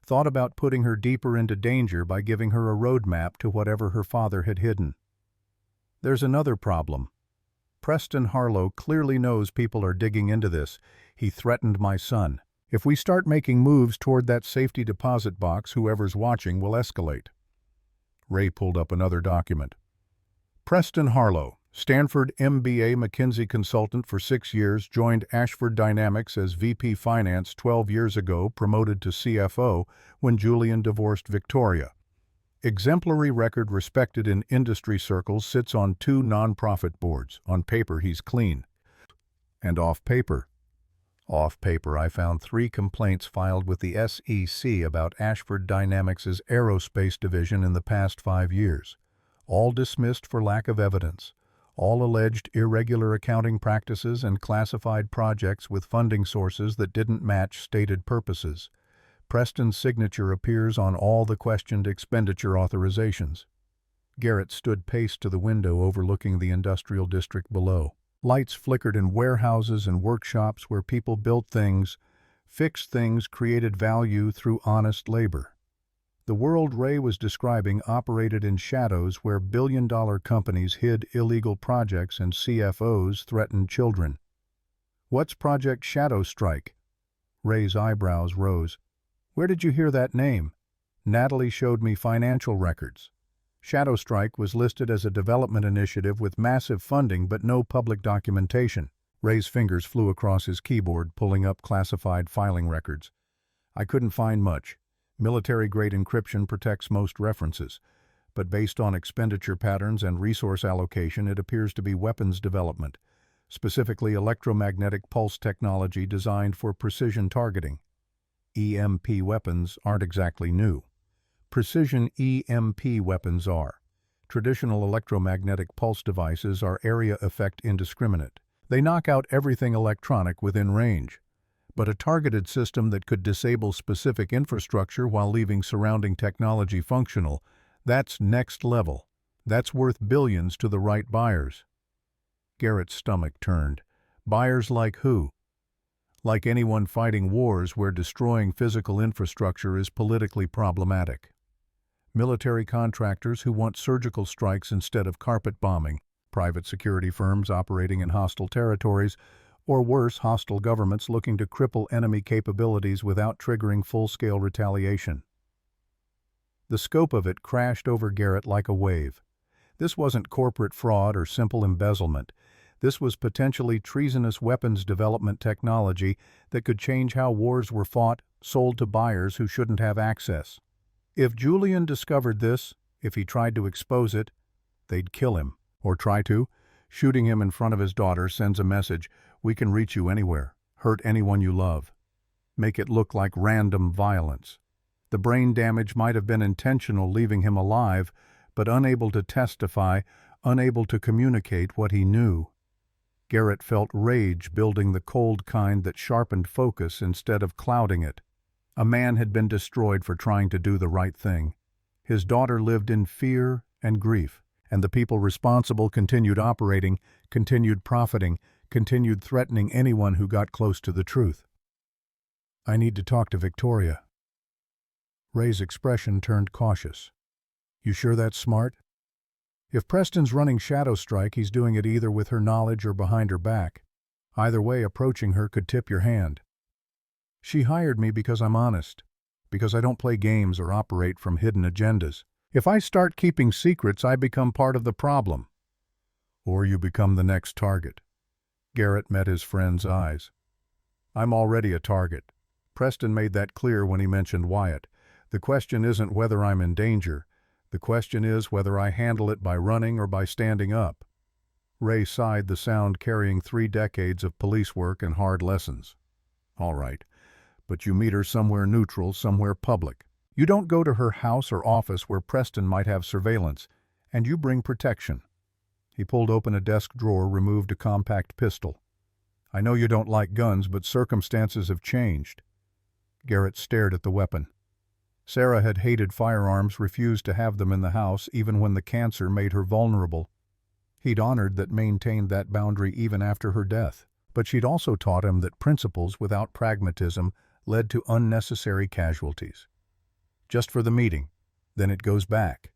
Thought about putting her deeper into danger by giving her a roadmap to whatever her father had hidden. There's another problem. Preston Harlow clearly knows people are digging into this. He threatened my son. If we start making moves toward that safety deposit box, whoever's watching will escalate. Ray pulled up another document. Preston Harlow, Stanford MBA McKinsey consultant for 6 years, joined Ashford Dynamics as VP Finance 12 years ago, promoted to CFO when Julian divorced Victoria. Exemplary record, respected in industry circles, sits on 2 nonprofit boards. On paper, he's clean. And off paper? Off paper, I found 3 complaints filed with the SEC about Ashford Dynamics' aerospace division in the past 5 years. All dismissed for lack of evidence. All alleged irregular accounting practices and classified projects with funding sources that didn't match stated purposes. Preston's signature appears on all the questioned expenditure authorizations. Garrett stood paced to the window overlooking the industrial district below. Lights flickered in warehouses and workshops where people built things, fixed things, created value through honest labor. The world Ray was describing operated in shadows where billion-dollar companies hid illegal projects and CFOs threatened children. What's Project Shadow Strike? Ray's eyebrows rose. Where did you hear that name? Natalie showed me financial records. Shadow Strike was listed as a development initiative with massive funding but no public documentation. Ray's fingers flew across his keyboard, pulling up classified filing records. I couldn't find much. Military-grade encryption protects most references, but based on expenditure patterns and resource allocation, it appears to be weapons development, specifically electromagnetic pulse technology designed for precision targeting. EMP weapons aren't exactly new. Precision EMP weapons are. Traditional electromagnetic pulse devices are area effect indiscriminate. They knock out everything electronic within range. But a targeted system that could disable specific infrastructure while leaving surrounding technology functional, that's next level. That's worth billions to the right buyers. Garrett's stomach turned. Buyers like who? Like anyone fighting wars where destroying physical infrastructure is politically problematic. Military contractors who want surgical strikes instead of carpet bombing, private security firms operating in hostile territories, or worse, hostile governments looking to cripple enemy capabilities without triggering full-scale retaliation. The scope of it crashed over Garrett like a wave. This wasn't corporate fraud or simple embezzlement. This was potentially treasonous weapons development technology that could change how wars were fought, sold to buyers who shouldn't have access. If Julian discovered this, if he tried to expose it, they'd kill him, or try to. Shooting him in front of his daughter sends a message: we can reach you anywhere, hurt anyone you love. Make it look like random violence. The brain damage might have been intentional, leaving him alive, but unable to testify, unable to communicate what he knew. Garrett felt rage building, the cold kind that sharpened focus instead of clouding it. A man had been destroyed for trying to do the right thing. His daughter lived in fear and grief, and the people responsible continued operating, continued profiting, continued threatening anyone who got close to the truth. "I need to talk to Victoria." Ray's expression turned cautious. "You sure that's smart? If Preston's running Shadow Strike, he's doing it either with her knowledge or behind her back. Either way, approaching her could tip your hand. She hired me because I'm honest, because I don't play games or operate from hidden agendas. If I start keeping secrets, I become part of the problem. Or you become the next target." Garrett met his friend's eyes. "I'm already a target. Preston made that clear when he mentioned Wyatt. The question isn't whether I'm in danger. The question is whether I handle it by running or by standing up." Ray sighed, the sound carrying 3 decades of police work and hard lessons. "All right, but you meet her somewhere neutral, somewhere public. You don't go to her house or office where Preston might have surveillance, and you bring protection." He pulled open a desk drawer, removed a compact pistol. "I know you don't like guns, but circumstances have changed." Garrett stared at the weapon. Sarah had hated firearms, refused to have them in the house, even when the cancer made her vulnerable. He'd honored that, maintained that boundary even after her death. But she'd also taught him that principles without pragmatism led to unnecessary casualties. "Just for the meeting, then it goes back."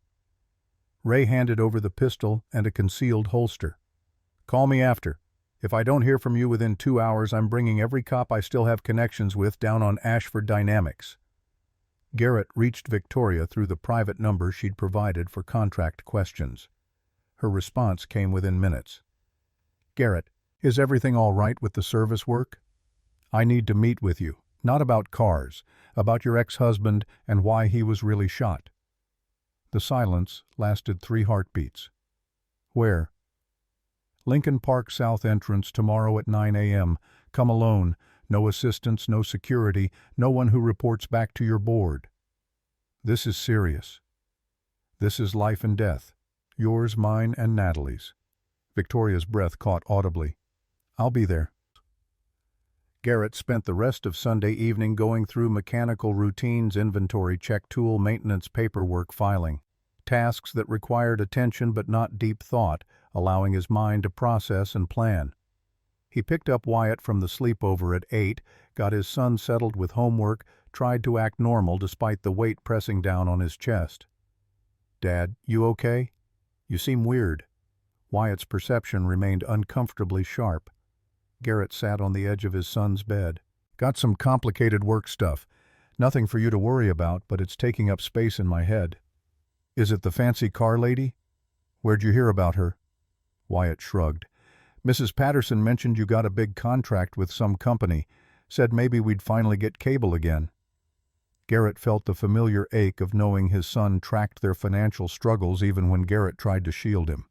Ray handed over the pistol and a concealed holster. "Call me after. If I don't hear from you within 2 hours, I'm bringing every cop I still have connections with down on Ashford Dynamics." Garrett reached Victoria through the private number she'd provided for contract questions. Her response came within minutes. "Garrett, is everything all right with the service work? I need to meet with you, not about cars, about your ex-husband and why he was really shot." The silence lasted 3 heartbeats. "Where?" "Lincoln Park South entrance tomorrow at 9 a.m. Come alone. No assistance, no security, no one who reports back to your board." "This is serious. This is life and death. Yours, mine, and Natalie's." Victoria's breath caught audibly. "I'll be there." Garrett spent the rest of Sunday evening going through mechanical routines, inventory check, tool maintenance, paperwork, filing. Tasks that required attention but not deep thought, allowing his mind to process and plan. He picked up Wyatt from the sleepover at 8, got his son settled with homework, tried to act normal despite the weight pressing down on his chest. "Dad, you okay? You seem weird." Wyatt's perception remained uncomfortably sharp. Garrett sat on the edge of his son's bed. "Got some complicated work stuff. Nothing for you to worry about, but it's taking up space in my head." "Is it the fancy car lady? Where'd you hear about her?" Wyatt shrugged. "Mrs. Patterson mentioned you got a big contract with some company. Said maybe we'd finally get cable again." Garrett felt the familiar ache of knowing his son tracked their financial struggles even when Garrett tried to shield him.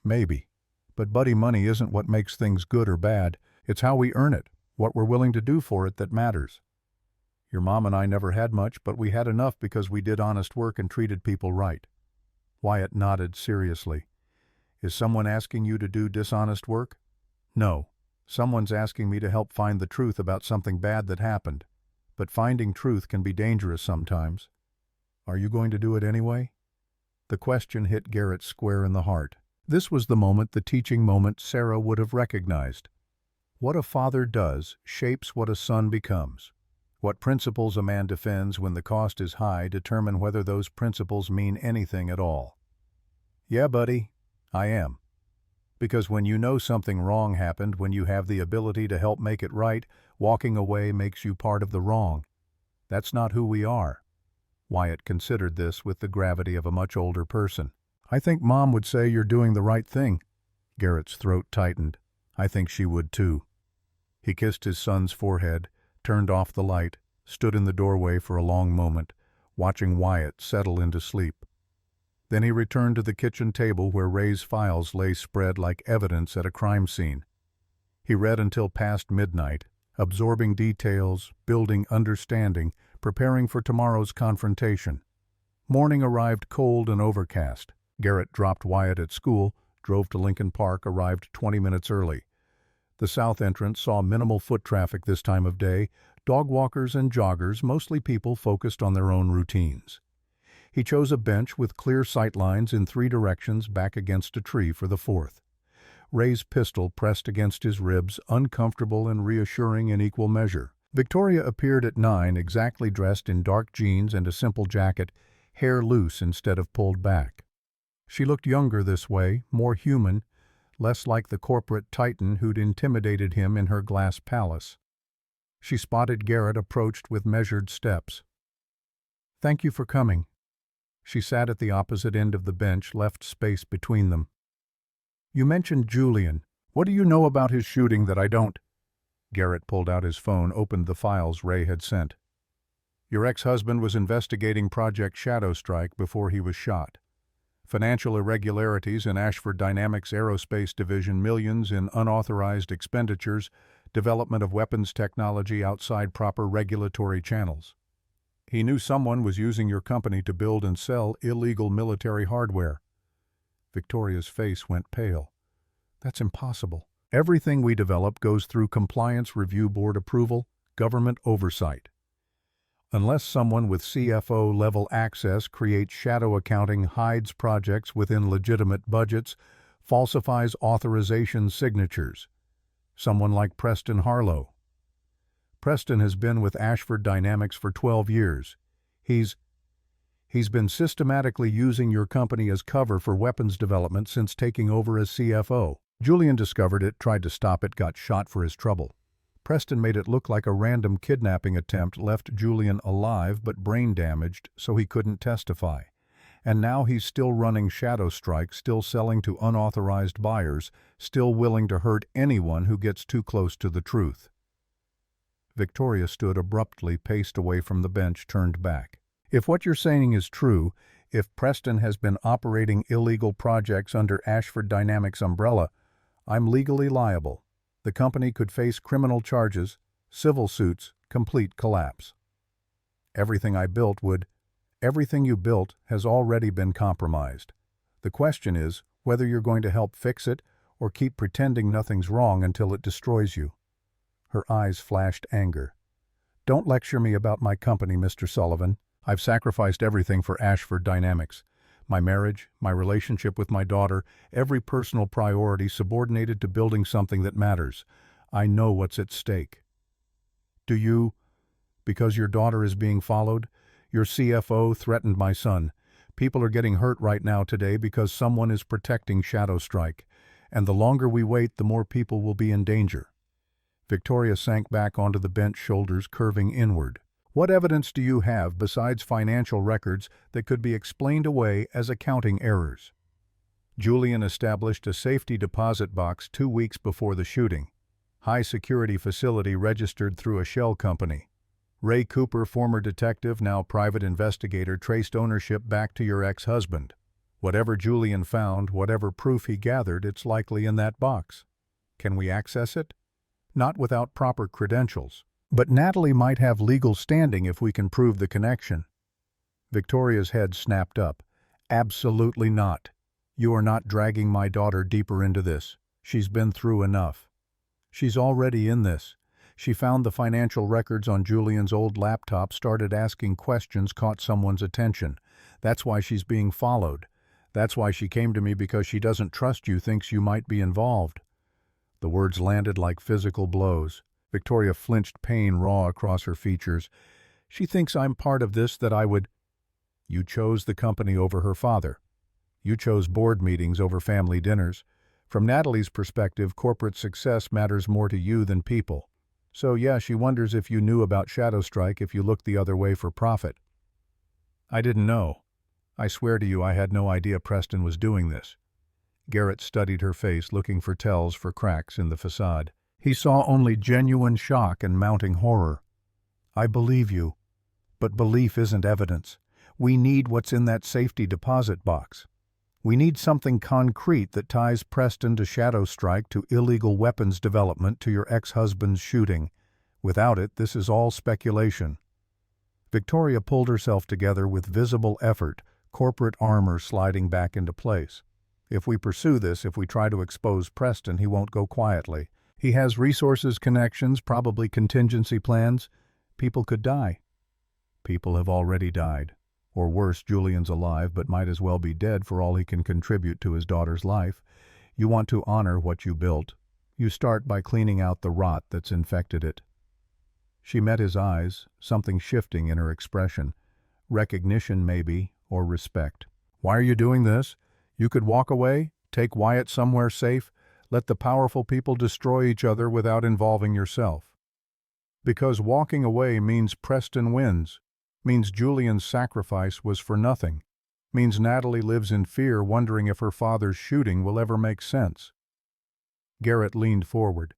Maybe. But buddy, money isn't what makes things good or bad. It's how we earn it, what we're willing to do for it, that matters. Your mom and I never had much, but we had enough because we did honest work and treated people right." Wyatt nodded seriously. "Is someone asking you to do dishonest work?" "No. Someone's asking me to help find the truth about something bad that happened. But finding truth can be dangerous sometimes." "Are you going to do it anyway?" The question hit Garrett square in the heart. This was the moment, the teaching moment Sarah would have recognized. What a father does shapes what a son becomes. What principles a man defends when the cost is high determine whether those principles mean anything at all. "Yeah, buddy, I am. Because when you know something wrong happened, when you have the ability to help make it right, walking away makes you part of the wrong. That's not who we are." Wyatt considered this with the gravity of a much older person. "I think Mom would say you're doing the right thing." Garrett's throat tightened. "I think she would too." He kissed his son's forehead, turned off the light, stood in the doorway for a long moment, watching Wyatt settle into sleep. Then he returned to the kitchen table where Ray's files lay spread like evidence at a crime scene. He read until past midnight, absorbing details, building understanding, preparing for tomorrow's confrontation. Morning arrived cold and overcast. Garrett dropped Wyatt at school, drove to Lincoln Park, arrived 20 minutes early. The south entrance saw minimal foot traffic this time of day, dog walkers and joggers, mostly people focused on their own routines. He chose a bench with clear sight lines in 3 directions back against a tree for the 4th. Ray's pistol pressed against his ribs, uncomfortable and reassuring in equal measure. Victoria appeared at 9, exactly dressed in dark jeans and a simple jacket, hair loose instead of pulled back. She looked younger this way, more human, less like the corporate titan who'd intimidated him in her glass palace. She spotted Garrett, approached with measured steps. "Thank you for coming." She sat at the opposite end of the bench, left space between them. "You mentioned Julian. What do you know about his shooting that I don't?" Garrett pulled out his phone, opened the files Ray had sent. "Your ex-husband was investigating Project Shadow Strike before he was shot. Financial irregularities in Ashford Dynamics Aerospace Division, millions in unauthorized expenditures, development of weapons technology outside proper regulatory channels. He knew someone was using your company to build and sell illegal military hardware." Victoria's face went pale. "That's impossible. Everything we develop goes through Compliance Review Board approval, government oversight. Unless someone with CFO-level access creates shadow accounting, hides projects within legitimate budgets, falsifies authorization signatures. Someone like Preston Harlow. Preston has been with Ashford Dynamics for 12 years. He's been systematically using your company as cover for weapons development since taking over as CFO. Julian discovered it, tried to stop it, got shot for his trouble. Preston made it look like a random kidnapping attempt, left Julian alive but brain damaged so he couldn't testify. And now he's still running Shadow Strike, still selling to unauthorized buyers, still willing to hurt anyone who gets too close to the truth." Victoria stood abruptly, paced away from the bench, turned back. "If what you're saying is true, if Preston has been operating illegal projects under Ashford Dynamics' umbrella, I'm legally liable. The company could face criminal charges, civil suits, complete collapse. Everything I built would. Everything you built has already been compromised. The question is whether you're going to help fix it or keep pretending nothing's wrong until it destroys you." Her eyes flashed anger. "Don't lecture me about my company, Mr. Sullivan. I've sacrificed everything for Ashford Dynamics. My marriage, my relationship with my daughter, every personal priority subordinated to building something that matters. I know what's at stake. Do you, because your daughter is being followed, your CFO threatened my son. People are getting hurt right now today because someone is protecting Shadow Strike, and the longer we wait, the more people will be in danger." Victoria sank back onto the bench, shoulders curving inward. "What evidence do you have besides financial records that could be explained away as accounting errors?" Julian established a safety deposit box 2 weeks before the shooting. High-security facility registered through a shell company. Ray Cooper, former detective, now private investigator, traced ownership back to your ex-husband. Whatever Julian found, whatever proof he gathered, it's likely in that box. Can we access it? Not without proper credentials. But Natalie might have legal standing if we can prove the connection." Victoria's head snapped up. "Absolutely not. You are not dragging my daughter deeper into this. She's been through enough. She's already in this. She found the financial records on Julian's old laptop, started asking questions, caught someone's attention. That's why she's being followed. That's why she came to me, because she doesn't trust you, thinks you might be involved." The words landed like physical blows. Victoria flinched, pain raw across her features. "She thinks I'm part of this, that I would—" "You chose the company over her father. You chose board meetings over family dinners. From Natalie's perspective, corporate success matters more to you than people. So yeah, she wonders if you knew about Shadow Strike if you looked the other way for profit." "I didn't know. I swear to you I had no idea Preston was doing this." Garrett studied her face, looking for tells, for cracks in the facade. He saw only genuine shock and mounting horror. "I believe you, but belief isn't evidence. We need what's in that safety deposit box. We need something concrete that ties Preston to Shadow Strike, to illegal weapons development, to your ex-husband's shooting. Without it, this is all speculation." Victoria pulled herself together with visible effort, corporate armor sliding back into place. If we pursue this, if we try to expose Preston, he won't go quietly. He has resources, connections, probably contingency plans. People could die. People have already died. Or worse, Julian's alive but might as well be dead for all he can contribute to his daughter's life. You want to honor what you built. You start by cleaning out the rot that's infected it. She met his eyes, something shifting in her expression. Recognition, maybe, or respect. Why are you doing this? You could walk away, take Wyatt somewhere safe, let the powerful people destroy each other without involving yourself. Because walking away means Preston wins, means Julian's sacrifice was for nothing, means Natalie lives in fear, wondering if her father's shooting will ever make sense. Garrett leaned forward.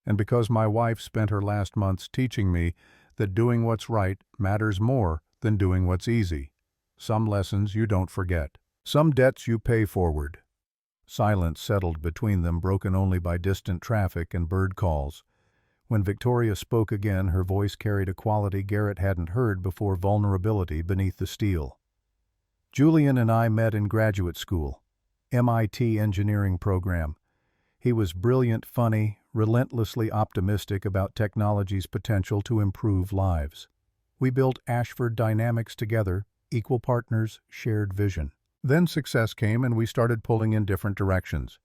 And because my wife spent her last months teaching me that doing what's right matters more than doing what's easy. Some lessons you don't forget. Some debts you pay forward. Silence settled between them, broken only by distant traffic and bird calls. When Victoria spoke again, her voice carried a quality Garrett hadn't heard before: vulnerability beneath the steel. Julian and I met in graduate school, MIT engineering program. He was brilliant, funny, relentlessly optimistic about technology's potential to improve lives. We built Ashford Dynamics together, equal partners, shared vision. Then success came and we started pulling in different directions.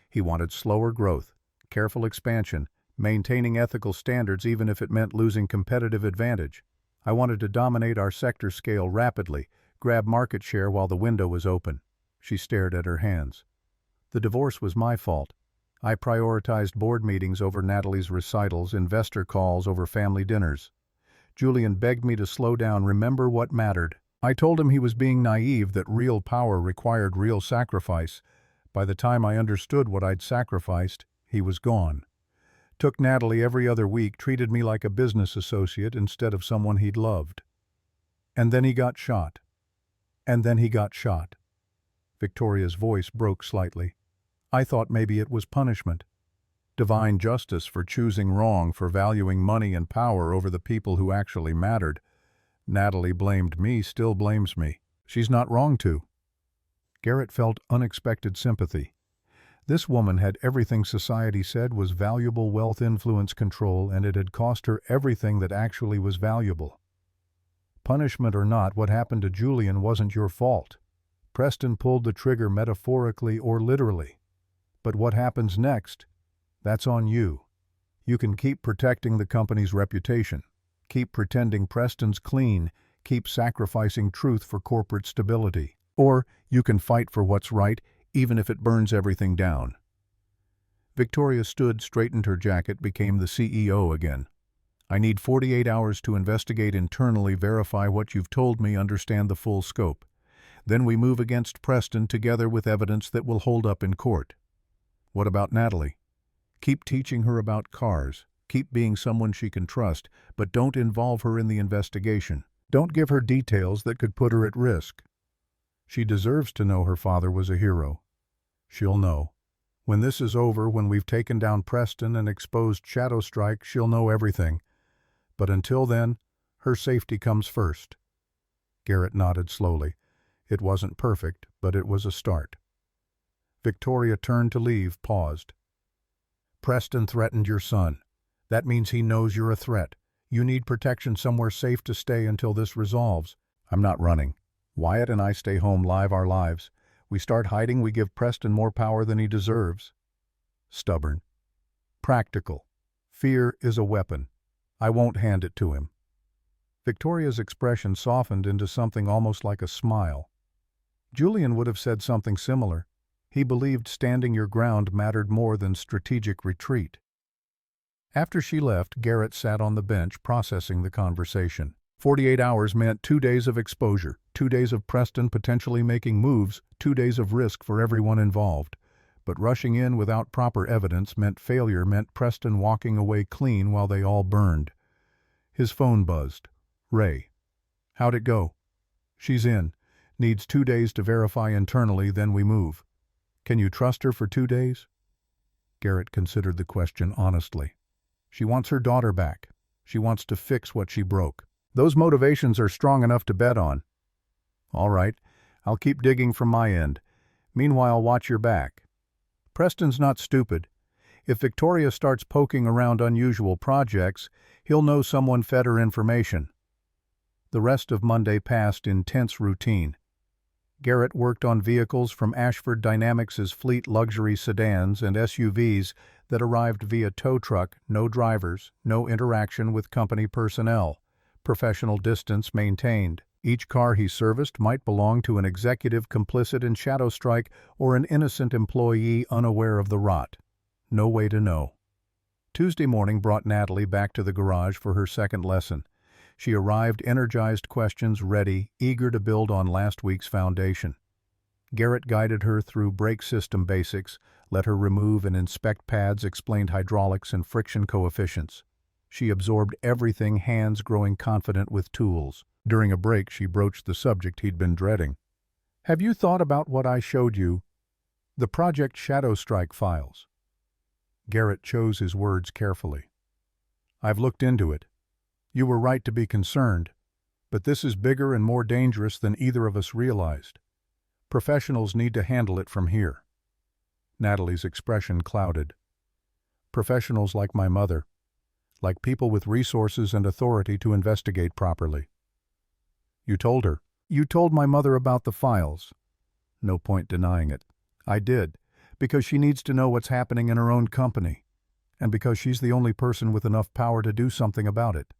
He wanted slower growth, careful expansion, maintaining ethical standards even if it meant losing competitive advantage. I wanted to dominate our sector, scale rapidly, grab market share while the window was open. She stared at her hands. The divorce was my fault. I prioritized board meetings over Natalie's recitals, investor calls over family dinners. Julian begged me to slow down, remember what mattered. I told him he was being naive, that real power required real sacrifice. By the time I understood what I'd sacrificed, he was gone. Took Natalie every other week, treated me like a business associate instead of someone he'd loved. And then he got shot. And then he got shot. Victoria's voice broke slightly. I thought maybe it was punishment. Divine justice for choosing wrong, for valuing money and power over the people who actually mattered. Natalie blamed me, still blames me. She's not wrong to. Garrett felt unexpected sympathy. This woman had everything society said was valuable: wealth, influence, control, and it had cost her everything that actually was valuable. Punishment or not, what happened to Julian wasn't your fault. Preston pulled the trigger metaphorically or literally. But what happens next? That's on you. You can keep protecting the company's reputation, keep pretending Preston's clean, keep sacrificing truth for corporate stability. Or you can fight for what's right, even if it burns everything down. Victoria stood, straightened her jacket, became the CEO again. I need 48 hours to investigate internally, verify what you've told me, understand the full scope. Then we move against Preston together with evidence that will hold up in court. What about Natalie? Keep teaching her about cars. Keep being someone she can trust, but don't involve her in the investigation. Don't give her details that could put her at risk. She deserves to know her father was a hero. She'll know. When this is over, when we've taken down Preston and exposed Shadow Strike, she'll know everything. But until then, her safety comes first. Garrett nodded slowly. It wasn't perfect, but it was a start. Victoria turned to leave, paused. Preston threatened your son. That means he knows you're a threat. You need protection, somewhere safe to stay until this resolves. I'm not running. Wyatt and I stay home, live our lives. We start hiding, we give Preston more power than he deserves. Stubborn. Practical. Fear is a weapon. I won't hand it to him. Victoria's expression softened into something almost like a smile. Julian would have said something similar. He believed standing your ground mattered more than strategic retreat. After she left, Garrett sat on the bench processing the conversation. 48 hours meant 2 days of exposure, 2 days of Preston potentially making moves, 2 days of risk for everyone involved. But rushing in without proper evidence meant failure, meant Preston walking away clean while they all burned. His phone buzzed. Ray. How'd it go? She's in. Needs 2 days to verify internally, then we move. Can you trust her for 2 days? Garrett considered the question honestly. She wants her daughter back. She wants to fix what she broke. Those motivations are strong enough to bet on. All right, I'll keep digging from my end. Meanwhile, watch your back. Preston's not stupid. If Victoria starts poking around unusual projects, he'll know someone fed her information. The rest of Monday passed in tense routine. Garrett worked on vehicles from Ashford Dynamics' fleet luxury sedans and SUVs that arrived via tow truck, no drivers, no interaction with company personnel, professional distance maintained. Each car he serviced might belong to an executive complicit in shadow strike or an innocent employee unaware of the rot. No way to know. Tuesday morning brought Natalie back to the garage for her second lesson. She arrived energized, questions ready, eager to build on last week's foundation. Garrett guided her through brake system basics, let her remove and inspect pads, explained hydraulics and friction coefficients. She absorbed everything, hands growing confident with tools. During a break, she broached the subject he'd been dreading. "Have you thought about what I showed you? The Project Shadow Strike files." Garrett chose his words carefully. "I've looked into it. You were right to be concerned, but this is bigger and more dangerous than either of us realized. Professionals need to handle it from here." Natalie's expression clouded. "Professionals like my mother, like people with resources and authority to investigate properly." "You told her." "You told my mother about the files." No point denying it. "I did, because she needs to know what's happening in her own company, and because she's the only person with enough power to do something about it."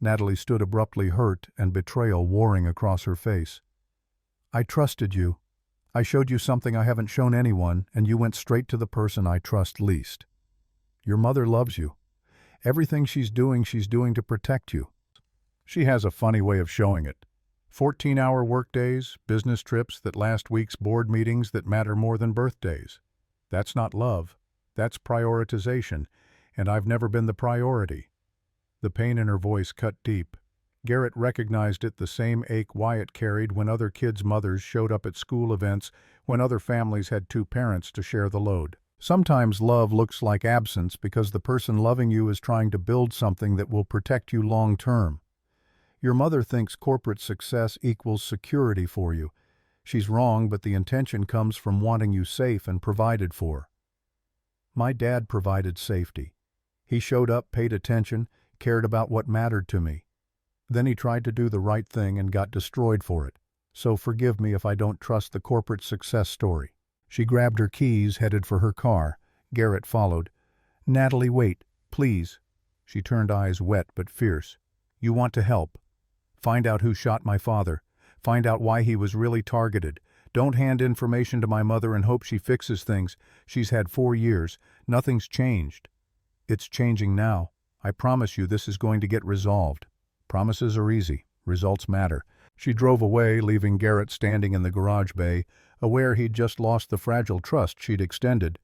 Natalie stood abruptly, hurt and betrayal warring across her face. "I trusted you. I showed you something I haven't shown anyone, and you went straight to the person I trust least. Your mother loves you. Everything she's doing to protect you. She has a funny way of showing it. 14-hour workdays, business trips that last week's board meetings that matter more than birthdays. That's not love. That's prioritization, and I've never been the priority." The pain in her voice cut deep. Garrett recognized it, the same ache Wyatt carried when other kids' mothers showed up at school events, when other families had two parents to share the load. Sometimes love looks like absence because the person loving you is trying to build something that will protect you long term. Your mother thinks corporate success equals security for you. She's wrong, but the intention comes from wanting you safe and provided for. My dad provided safety. He showed up, paid attention, cared about what mattered to me. Then he tried to do the right thing and got destroyed for it. So forgive me if I don't trust the corporate success story." She grabbed her keys, headed for her car. Garrett followed. "Natalie, wait, please." She turned, eyes wet but fierce. "You want to help. Find out who shot my father. Find out why he was really targeted. Don't hand information to my mother and hope she fixes things. She's had 4 years. Nothing's changed. It's changing now. I promise you this is going to get resolved. Promises are easy. Results matter." She drove away, leaving Garrett standing in the garage bay, aware he'd just lost the fragile trust she'd extended.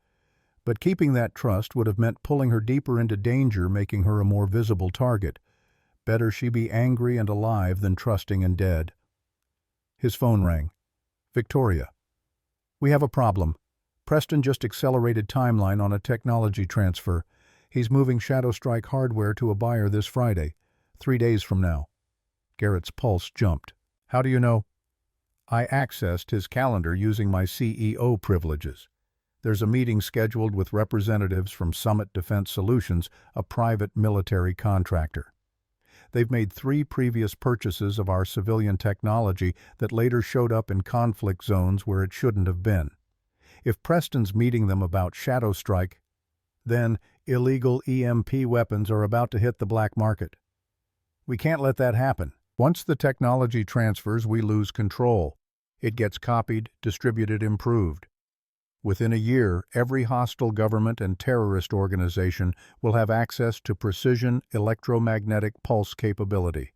But keeping that trust would have meant pulling her deeper into danger, making her a more visible target. Better she be angry and alive than trusting and dead. His phone rang. "Victoria. We have a problem. Preston just accelerated timeline on a technology transfer. He's moving Shadow Strike hardware to a buyer this Friday, 3 days from now." Garrett's pulse jumped. "How do you know?" "I accessed his calendar using my CEO privileges. There's a meeting scheduled with representatives from Summit Defense Solutions, a private military contractor. They've made 3 previous purchases of our civilian technology that later showed up in conflict zones where it shouldn't have been. If Preston's meeting them about Shadow Strike, then illegal EMP weapons are about to hit the black market. We can't let that happen. Once the technology transfers, we lose control. It gets copied, distributed, improved. Within a year, every hostile government and terrorist organization will have access to precision electromagnetic pulse capability."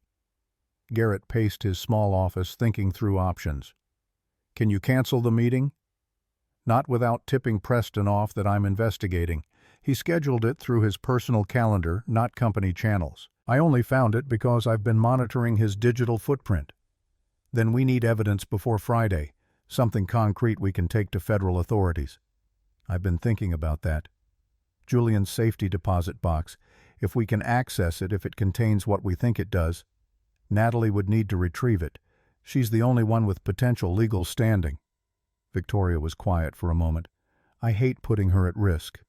Garrett paced his small office, thinking through options. "Can you cancel the meeting?" "Not without tipping Preston off that I'm investigating. He scheduled it through his personal calendar, not company channels. I only found it because I've been monitoring his digital footprint. Then we need evidence before Friday. Something concrete we can take to federal authorities." "I've been thinking about that. Julian's safety deposit box. If we can access it, if it contains what we think it does, Natalie would need to retrieve it. She's the only one with potential legal standing. Victoria was quiet for a moment. I hate putting her at risk.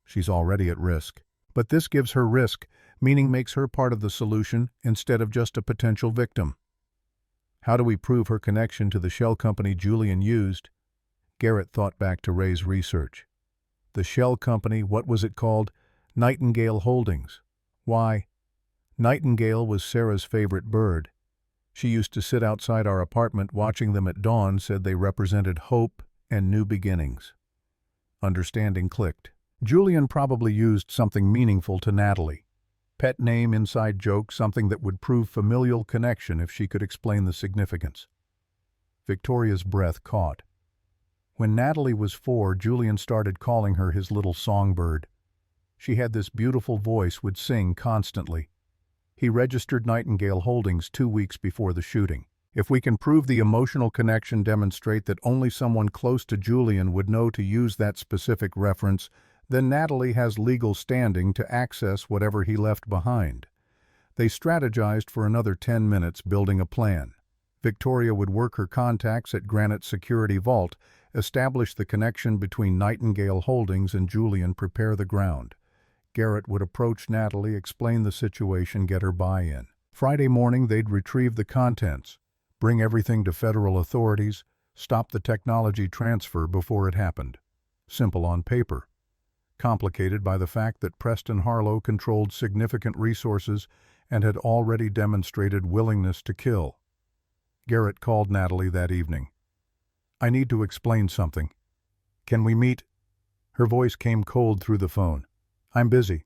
She's already at risk. But this gives her risk, meaning makes her part of the solution instead of just a potential victim. How do we prove her connection to the shell company Julian used? Garrett thought back to Ray's research. The shell company, what was it called? Nightingale Holdings. Why? Nightingale was Sarah's favorite bird. She used to sit outside our apartment watching them at dawn, said they represented hope and new beginnings. Understanding clicked. Julian probably used something meaningful to Natalie. Pet name, inside joke, something that would prove familial connection if she could explain the significance. Victoria's breath caught. When Natalie was 4, Julian started calling her his little songbird. She had this beautiful voice, would sing constantly. He registered Nightingale Holdings 2 weeks before the shooting. If we can prove the emotional connection, demonstrate that only someone close to Julian would know to use that specific reference, then Natalie has legal standing to access whatever he left behind. They strategized for another 10 minutes, building a plan. Victoria would work her contacts at Granite Security Vault, establish the connection between Nightingale Holdings and Julian, prepare the ground. Garrett would approach Natalie, explain the situation, get her buy-in. Friday morning, they'd retrieve the contents, bring everything to federal authorities, stop the technology transfer before it happened. Simple on paper. Complicated by the fact that Preston Harlow controlled significant resources and had already demonstrated willingness to kill. Garrett called Natalie that evening. "I need to explain something. Can we meet?" Her voice came cold through the phone. "I'm busy.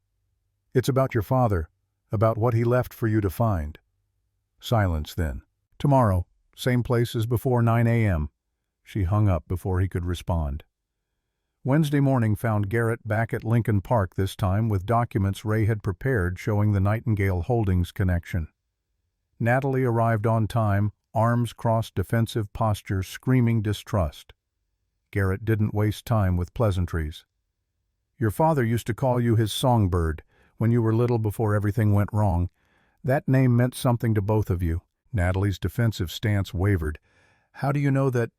It's about your father, about what he left for you to find." Silence then. "Tomorrow, same place as before, 9 a.m. She hung up before he could respond. Wednesday morning found Garrett back at Lincoln Park, this time with documents Ray had prepared showing the Nightingale Holdings connection. Natalie arrived on time, arms crossed, defensive posture, screaming distrust. Garrett didn't waste time with pleasantries. "Your father used to call you his songbird when you were little, before everything went wrong. That name meant something to both of you." Natalie's defensive stance wavered. "How do you know that?"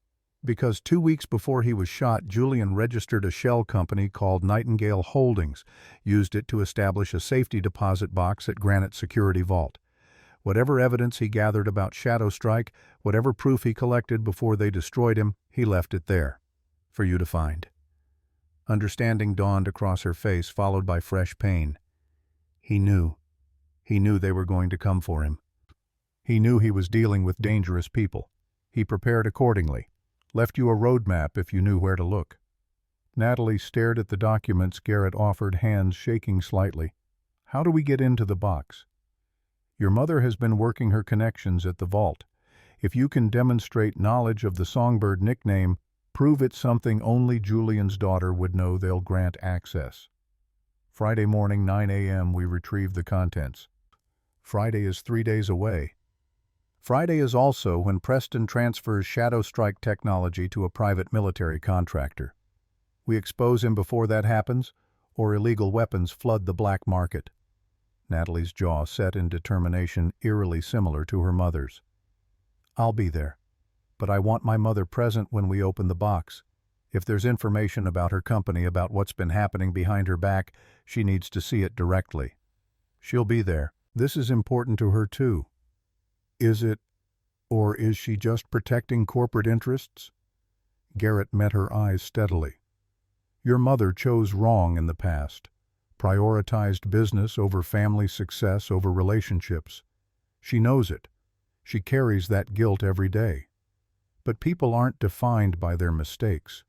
"Because 2 weeks before he was shot, Julian registered a shell company called Nightingale Holdings, used it to establish a safety deposit box at Granite Security Vault. Whatever evidence he gathered about Shadow Strike, whatever proof he collected before they destroyed him, he left it there, for you to find." Understanding dawned across her face, followed by fresh pain. He knew. He knew they were going to come for him. He knew he was dealing with dangerous people. He prepared accordingly. Left you a roadmap if you knew where to look. Natalie stared at the documents Garrett offered, hands shaking slightly. "How do we get into the box?" "Your mother has been working her connections at the vault. If you can demonstrate knowledge of the Songbird nickname, prove it's something only Julian's daughter would know, they'll grant access." Friday morning, 9 a.m., we retrieved the contents. Friday is 3 days away. Friday is also when Preston transfers Shadow Strike technology to a private military contractor. We expose him before that happens, or illegal weapons flood the black market. Natalie's jaw set in determination eerily similar to her mother's. "I'll be there, but I want my mother present when we open the box. If there's information about her company, about what's been happening behind her back, she needs to see it directly." "She'll be there. This is important to her too." "Is it, or is she just protecting corporate interests?" Garrett met her eyes steadily. "Your mother chose wrong in the past, prioritized business over family success, over relationships. She knows it. She carries that guilt every day. But people aren't defined by their mistakes.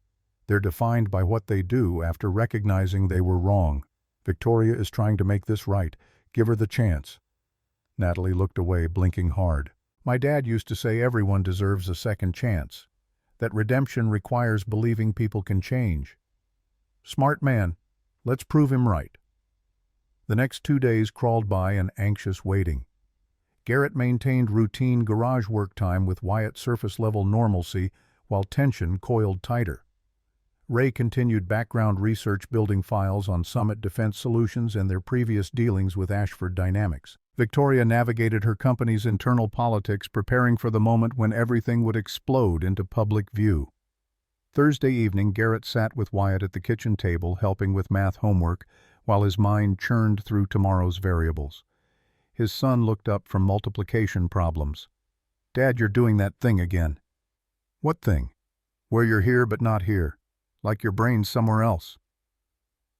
They're defined by what they do after recognizing they were wrong. Victoria is trying to make this right. Give her the chance." Natalie looked away, blinking hard. "My dad used to say everyone deserves a second chance. That redemption requires believing people can change." "Smart man. Let's prove him right." The next 2 days crawled by in anxious waiting. Garrett maintained routine garage work time with Wyatt surface-level normalcy while tension coiled tighter. Ray continued background research, building files on Summit Defense Solutions and their previous dealings with Ashford Dynamics. Victoria navigated her company's internal politics, preparing for the moment when everything would explode into public view. Thursday evening, Garrett sat with Wyatt at the kitchen table, helping with math homework, while his mind churned through tomorrow's variables. His son looked up from multiplication problems. "Dad, you're doing that thing again." "What thing?" "Where you're here but not here. Like your brain's somewhere else."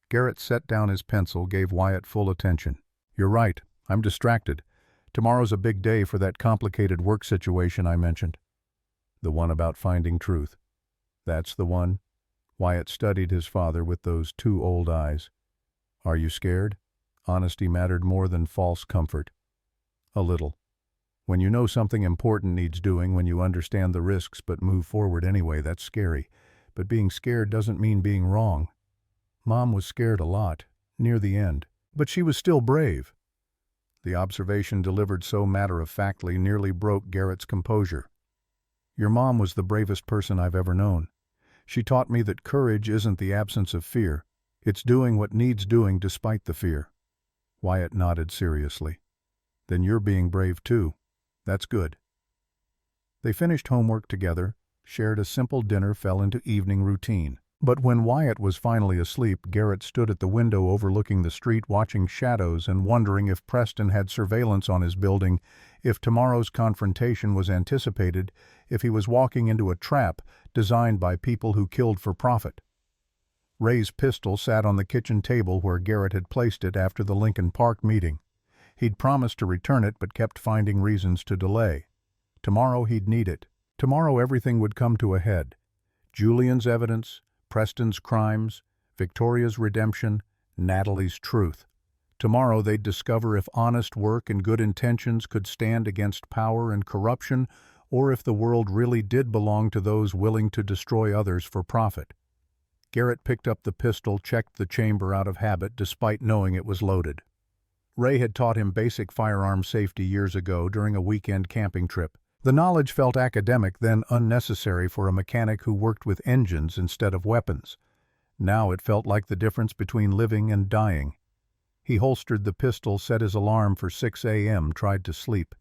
Garrett set down his pencil, gave Wyatt full attention. "You're right. I'm distracted. Tomorrow's a big day for that complicated work situation I mentioned." "The one about finding truth." "That's the one." Wyatt studied his father with those two old eyes. "Are you scared?" Honesty mattered more than false comfort. "A little. When you know something important needs doing, when you understand the risks but move forward anyway, that's scary. But being scared doesn't mean being wrong. Mom was scared a lot, near the end. But she was still brave." The observation, delivered so matter-of-factly, nearly broke Garrett's composure. "Your mom was the bravest person I've ever known. She taught me that courage isn't the absence of fear. It's doing what needs doing despite the fear." Wyatt nodded seriously. "Then you're being brave too. That's good." They finished homework together, shared a simple dinner, fell into evening routine. But when Wyatt was finally asleep, Garrett stood at the window overlooking the street, watching shadows and wondering if Preston had surveillance on his building, if tomorrow's confrontation was anticipated, if he was walking into a trap designed by people who killed for profit. Ray's pistol sat on the kitchen table where Garrett had placed it after the Lincoln Park meeting. He'd promised to return it but kept finding reasons to delay. Tomorrow he'd need it. Tomorrow everything would come to a head. Julian's evidence, Preston's crimes, Victoria's redemption, Natalie's truth. Tomorrow they'd discover if honest work and good intentions could stand against power and corruption, or if the world really did belong to those willing to destroy others for profit. Garrett picked up the pistol, checked the chamber out of habit despite knowing it was loaded. Ray had taught him basic firearm safety years ago during a weekend camping trip. The knowledge felt academic, then unnecessary for a mechanic who worked with engines instead of weapons. Now it felt like the difference between living and dying. He holstered the pistol, set his alarm for 6 a.m., tried to sleep.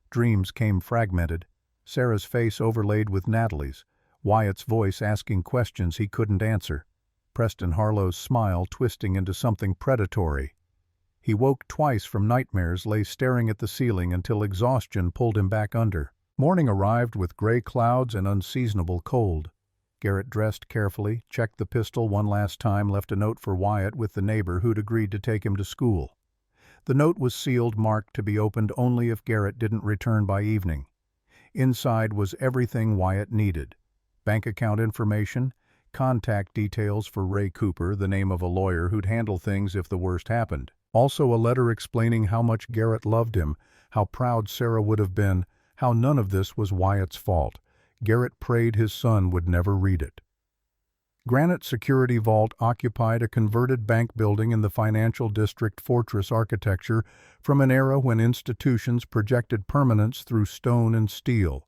Dreams came fragmented, Sarah's face overlaid with Natalie's, Wyatt's voice asking questions he couldn't answer, Preston Harlow's smile twisting into something predatory. He woke twice from nightmares, lay staring at the ceiling until exhaustion pulled him back under. Morning arrived with gray clouds and unseasonable cold. Garrett dressed carefully, checked the pistol one last time, left a note for Wyatt with the neighbor who'd agreed to take him to school. The note was sealed, marked to be opened only if Garrett didn't return by evening. Inside was everything Wyatt needed: bank account information, contact details for Ray Cooper, the name of a lawyer who'd handle things if the worst happened. Also a letter explaining how much Garrett loved him, how proud Sarah would have been, how none of this was Wyatt's fault. Garrett prayed his son would never read it. Granite Security Vault occupied a converted bank building in the financial district fortress architecture from an era when institutions projected permanence through stone and steel.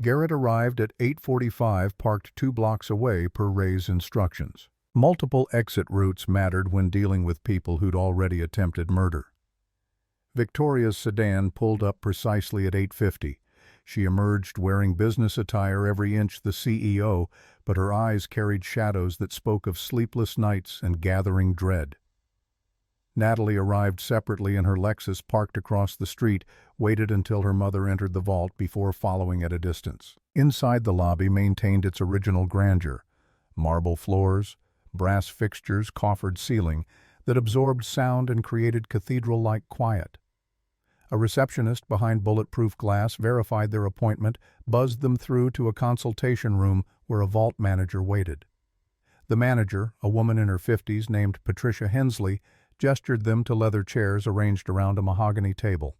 Garrett arrived at 8:45, parked 2 blocks away per Ray's instructions. Multiple exit routes mattered when dealing with people who'd already attempted murder. Victoria's sedan pulled up precisely at 8:50. She emerged wearing business attire, every inch the CEO, but her eyes carried shadows that spoke of sleepless nights and gathering dread. Natalie arrived separately in her Lexus, parked across the street, waited until her mother entered the vault before following at a distance. Inside, the lobby maintained its original grandeur: marble floors, brass fixtures, coffered ceiling that absorbed sound and created cathedral-like quiet. A receptionist behind bulletproof glass verified their appointment, buzzed them through to a consultation room where a vault manager waited. The manager, a woman in her 50s named Patricia Hensley, gestured them to leather chairs arranged around a mahogany table.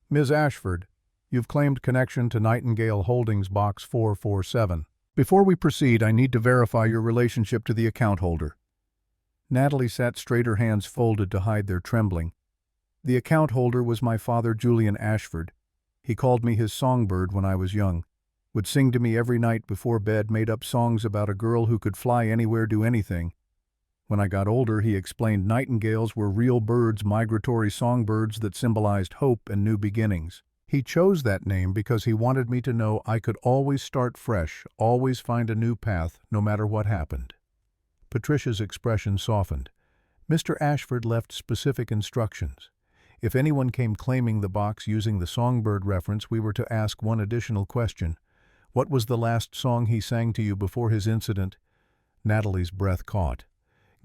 "Ms. Ashford, you've claimed connection to Nightingale Holdings Box 447. Before we proceed, I need to verify your relationship to the account holder." Natalie sat straight, her hands folded to hide their trembling. "The account holder was my father, Julian Ashford. He called me his songbird when I was young. Would sing to me every night before bed, made up songs about a girl who could fly anywhere, do anything. When I got older, he explained nightingales were real birds, migratory songbirds that symbolized hope and new beginnings. He chose that name because he wanted me to know I could always start fresh, always find a new path, no matter what happened. Patricia's expression softened. Mr. Ashford left specific instructions. If anyone came claiming the box using the songbird reference, we were to ask one additional question. What was the last song he sang to you before his incident? Natalie's breath caught.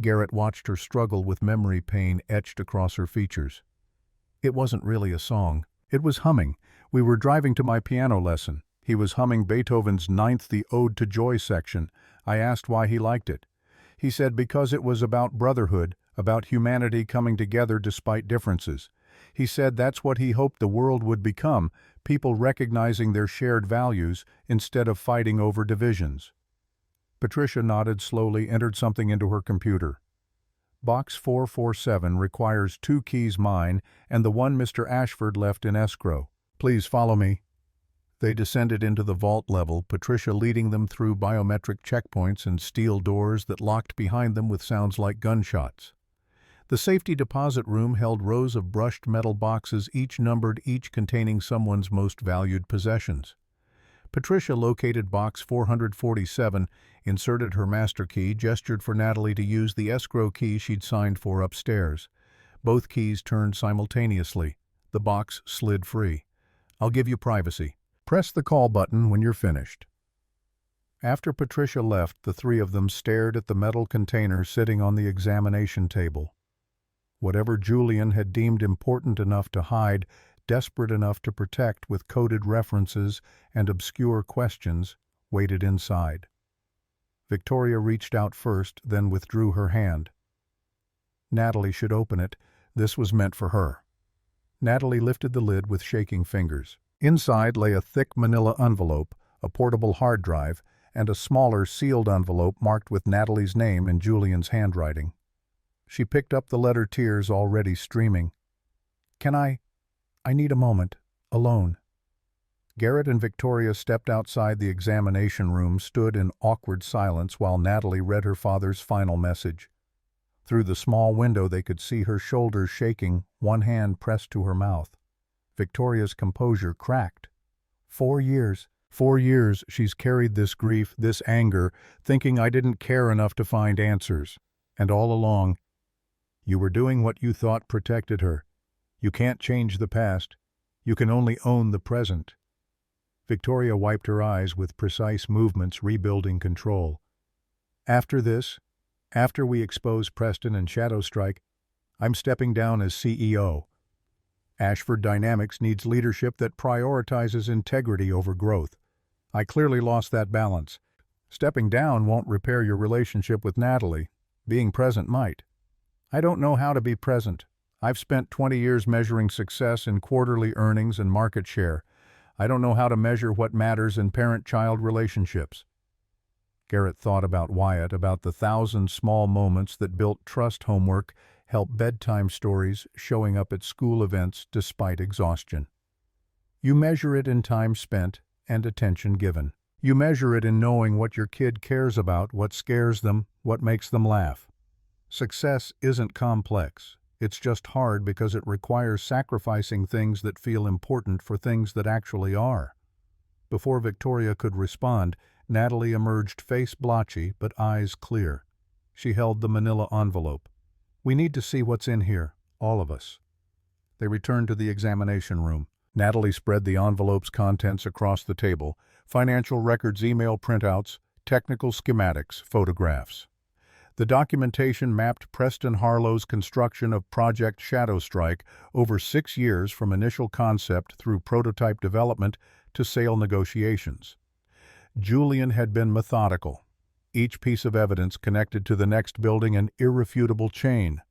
Garrett watched her struggle with memory pain etched across her features. It wasn't really a song. It was humming. We were driving to my piano lesson. He was humming Beethoven's Ninth, the Ode to Joy section. I asked why he liked it. He said because it was about brotherhood, about humanity coming together despite differences. He said that's what he hoped the world would become, people recognizing their shared values instead of fighting over divisions. Patricia nodded slowly, entered something into her computer. Box 447 requires 2 keys, mine and the one Mr. Ashford left in escrow. Please follow me. They descended into the vault level, Patricia leading them through biometric checkpoints and steel doors that locked behind them with sounds like gunshots. The safety deposit room held rows of brushed metal boxes, each numbered, each containing someone's most valued possessions. Patricia located box 447, inserted her master key, gestured for Natalie to use the escrow key she'd signed for upstairs. Both keys turned simultaneously. The box slid free. I'll give you privacy. Press the call button when you're finished. After Patricia left, the 3 of them stared at the metal container sitting on the examination table. Whatever Julian had deemed important enough to hide, desperate enough to protect with coded references and obscure questions, waited inside. Victoria reached out first, then withdrew her hand. Natalie should open it. This was meant for her. Natalie lifted the lid with shaking fingers. Inside lay a thick manila envelope, a portable hard drive, and a smaller sealed envelope marked with Natalie's name in Julian's handwriting. She picked up the letter, tears already streaming. I need a moment, alone. Garrett and Victoria stepped outside the examination room, stood in awkward silence while Natalie read her father's final message. Through the small window they could see her shoulders shaking, one hand pressed to her mouth. Victoria's composure cracked. 4 years. 4 years she's carried this grief, this anger, thinking I didn't care enough to find answers. And all along, you were doing what you thought protected her. You can't change the past. You can only own the present. Victoria wiped her eyes with precise movements, rebuilding control. After this, after we expose Preston and Shadowstrike, I'm stepping down as CEO. Ashford Dynamics needs leadership that prioritizes integrity over growth. I clearly lost that balance. Stepping down won't repair your relationship with Natalie. Being present might. I don't know how to be present. I've spent 20 years measuring success in quarterly earnings and market share. I don't know how to measure what matters in parent-child relationships. Garrett thought about Wyatt, about the 1,000 small moments that built trust, homework, helped bedtime stories, showing up at school events despite exhaustion. You measure it in time spent and attention given. You measure it in knowing what your kid cares about, what scares them, what makes them laugh. Success isn't complex. It's just hard because it requires sacrificing things that feel important for things that actually are. Before Victoria could respond, Natalie emerged, face blotchy but eyes clear. She held the manila envelope. We need to see what's in here, all of us. They returned to the examination room. Natalie spread the envelope's contents across the table: financial records, email printouts, technical schematics, photographs. The documentation mapped Preston Harlow's construction of Project Shadowstrike over 6 years, from initial concept through prototype development to sale negotiations. Julian had been methodical. Each piece of evidence connected to the next, building an irrefutable chain.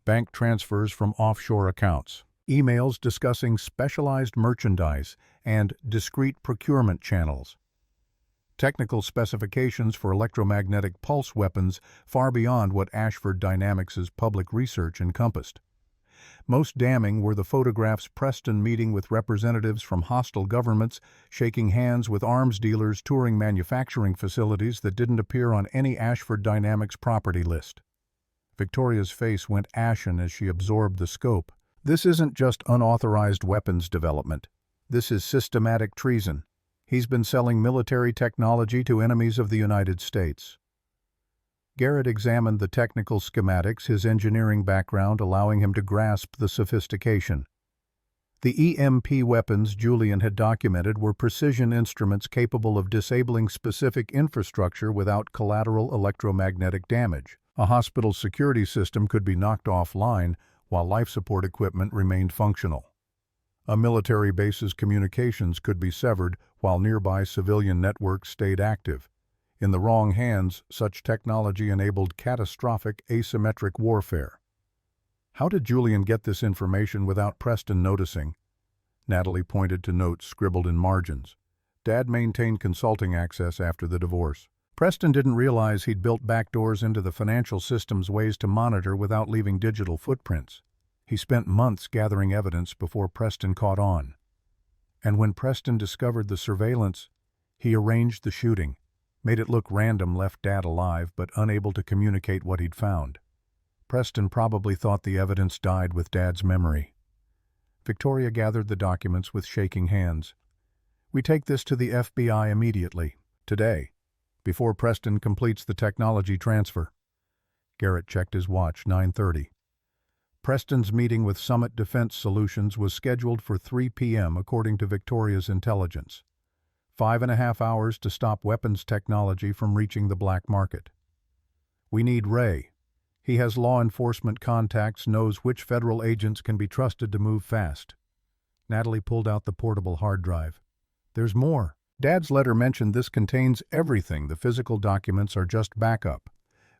Bank transfers from offshore accounts, emails discussing specialized merchandise and discrete procurement channels. Technical specifications for electromagnetic pulse weapons far beyond what Ashford Dynamics' public research encompassed. Most damning were the photographs: Preston meeting with representatives from hostile governments, shaking hands with arms dealers, touring manufacturing facilities that didn't appear on any Ashford Dynamics property list. Victoria's face went ashen as she absorbed the scope. This isn't just unauthorized weapons development. This is systematic treason. He's been selling military technology to enemies of the United States. Garrett examined the technical schematics, his engineering background allowing him to grasp the sophistication. The EMP weapons Julian had documented were precision instruments capable of disabling specific infrastructure without collateral electromagnetic damage. A hospital's security system could be knocked offline while life support equipment remained functional. A military base's communications could be severed while nearby civilian networks stayed active. In the wrong hands, such technology enabled catastrophic asymmetric warfare. How did Julian get this information without Preston noticing? Natalie pointed to notes scribbled in margins. Dad maintained consulting access after the divorce. Preston didn't realize he'd built backdoors into the financial system's ways to monitor without leaving digital footprints. He spent months gathering evidence before Preston caught on. And when Preston discovered the surveillance, he arranged the shooting, made it look random, left Dad alive but unable to communicate what he'd found. Preston probably thought the evidence died with Dad's memory. Victoria gathered the documents with shaking hands. "We take this to the FBI immediately, today, before Preston completes the technology transfer." Garrett checked his watch, 9:30. Preston's meeting with Summit Defense Solutions was scheduled for 3 p.m. according to Victoria's intelligence. 5.5 hours to stop weapons technology from reaching the black market. "We need Ray. He has law enforcement contacts, knows which federal agents can be trusted to move fast." Natalie pulled out the portable hard drive. "There's more. Dad's letter mentioned this contains everything. The physical documents are just backup.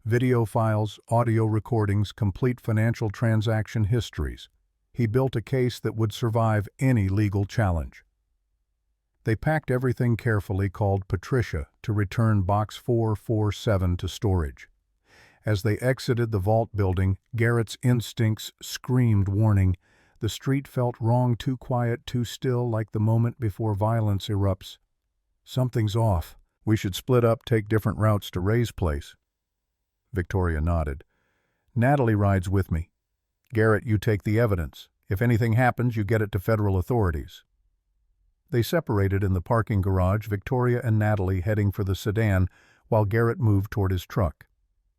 Video files, audio recordings, complete financial transaction histories. He built a case that would survive any legal challenge." They packed everything carefully, called Patricia to return Box 447 to storage. As they exited the vault building, Garrett's instincts screamed warning. The street felt wrong, too quiet, too still, like the moment before violence erupts. "Something's off. We should split up, take different routes to Ray's place." Victoria nodded. "Natalie rides with me. Garrett, you take the evidence. If anything happens, you get it to federal authorities." They separated in the parking garage, Victoria and Natalie heading for the sedan, while Garrett moved toward his truck.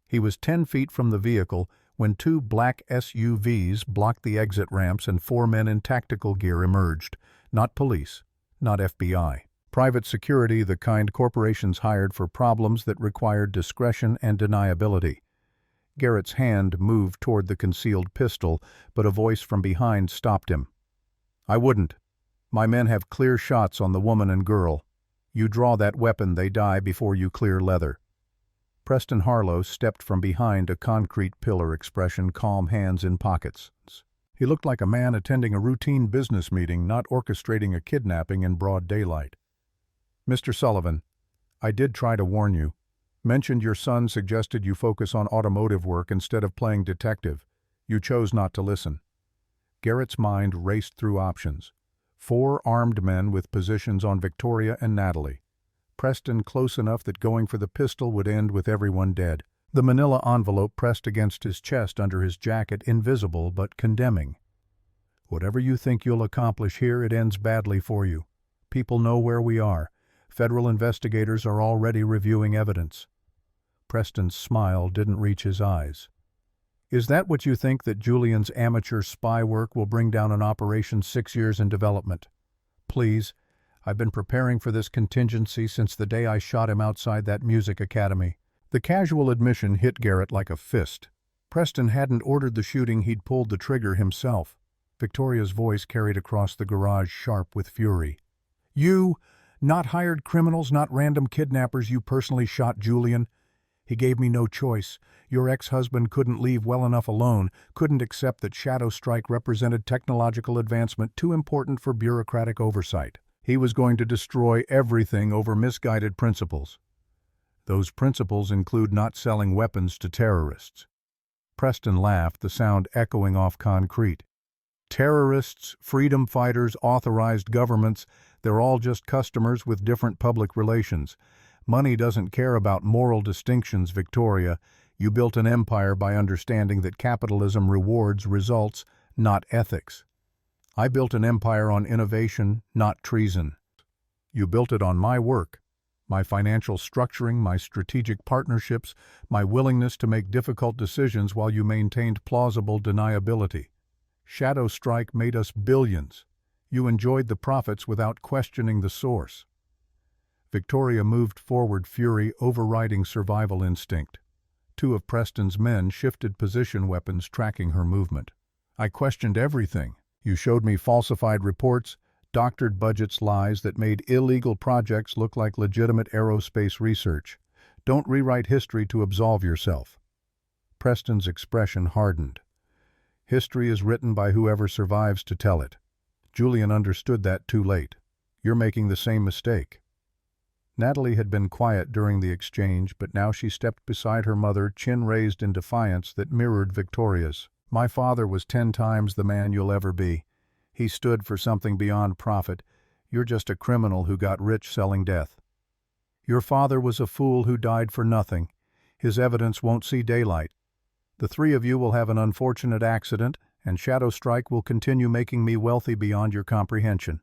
He was 10 feet from the vehicle when 2 black SUVs blocked the exit ramps and 4 men in tactical gear emerged. Not police, not FBI. Private security, the kind corporations hired for problems that required discretion and deniability. Garrett's hand moved toward the concealed pistol, but a voice from behind stopped him. "I wouldn't. My men have clear shots on the woman and girl. You draw that weapon, they die before you clear leather." Preston Harlow stepped from behind a concrete pillar, expression calm, hands in pockets. He looked like a man attending a routine business meeting, not orchestrating a kidnapping in broad daylight. "Mr. Sullivan, I did try to warn you. Mentioned your son suggested you focus on automotive work instead of playing detective. You chose not to listen." Garrett's mind raced through options. 4 armed men with positions on Victoria and Natalie. Preston close enough that going for the pistol would end with everyone dead. The manila envelope pressed against his chest under his jacket, invisible but condemning. "Whatever you think you'll accomplish here, it ends badly for you. People know where we are. Federal investigators are already reviewing evidence." Preston's smile didn't reach his eyes. "Is that what you think, that Julian's amateur spy work will bring down an operation 6 years in development? Please, I've been preparing for this contingency since the day I shot him outside that music academy." The casual admission hit Garrett like a fist. Preston hadn't ordered the shooting, he'd pulled the trigger himself. Victoria's voice carried across the garage, sharp with fury. "You, not hired criminals, not random kidnappers, you personally shot Julian. He gave me no choice. Your ex-husband couldn't leave well enough alone, couldn't accept that Shadow Strike represented technological advancement too important for bureaucratic oversight. He was going to destroy everything over misguided principles. Those principles include not selling weapons to terrorists." Preston laughed, the sound echoing off concrete. "Terrorists, freedom fighters, authorized governments, they're all just customers with different public relations. Money doesn't care about moral distinctions, Victoria. You built an empire by understanding that capitalism rewards results, not ethics. I built an empire on innovation, not treason. You built it on my work, my financial structuring, my strategic partnerships, my willingness to make difficult decisions while you maintained plausible deniability. Shadow Strike made us billions. You enjoyed the profits without questioning the source. Victoria moved forward, fury overriding survival instinct. Two of Preston's men shifted position, weapons tracking her movement. I questioned everything. You showed me falsified reports, doctored budgets, lies that made illegal projects look like legitimate aerospace research. Don't rewrite history to absolve yourself. Preston's expression hardened. History is written by whoever survives to tell it. Julian understood that too late. You're making the same mistake. Natalie had been quiet during the exchange, but now she stepped beside her mother, chin raised in defiance that mirrored Victoria's. My father was 10 times the man you'll ever be. He stood for something beyond profit. You're just a criminal who got rich selling death. Your father was a fool who died for nothing. His evidence won't see daylight. The three of you will have an unfortunate accident, and Shadow Strike will continue making me wealthy beyond your comprehension.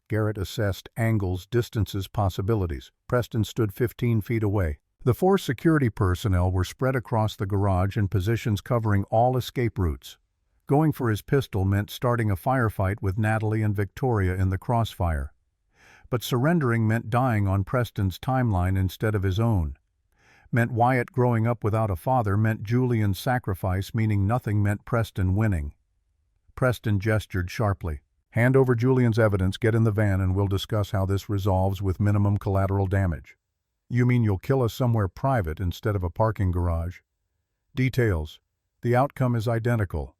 Garrett assessed angles, distances, possibilities. Preston stood 15 feet away. The 4 security personnel were spread across the garage in positions covering all escape routes. Going for his pistol meant starting a firefight with Natalie and Victoria in the crossfire. But surrendering meant dying on Preston's timeline instead of his own. Meant Wyatt growing up without a father, meant Julian's sacrifice, meaning nothing meant Preston winning. Preston gestured sharply. Hand over Julian's evidence, get in the van, and we'll discuss how this resolves with minimum collateral damage. You mean you'll kill us somewhere private instead of a parking garage? Details. The outcome is identical.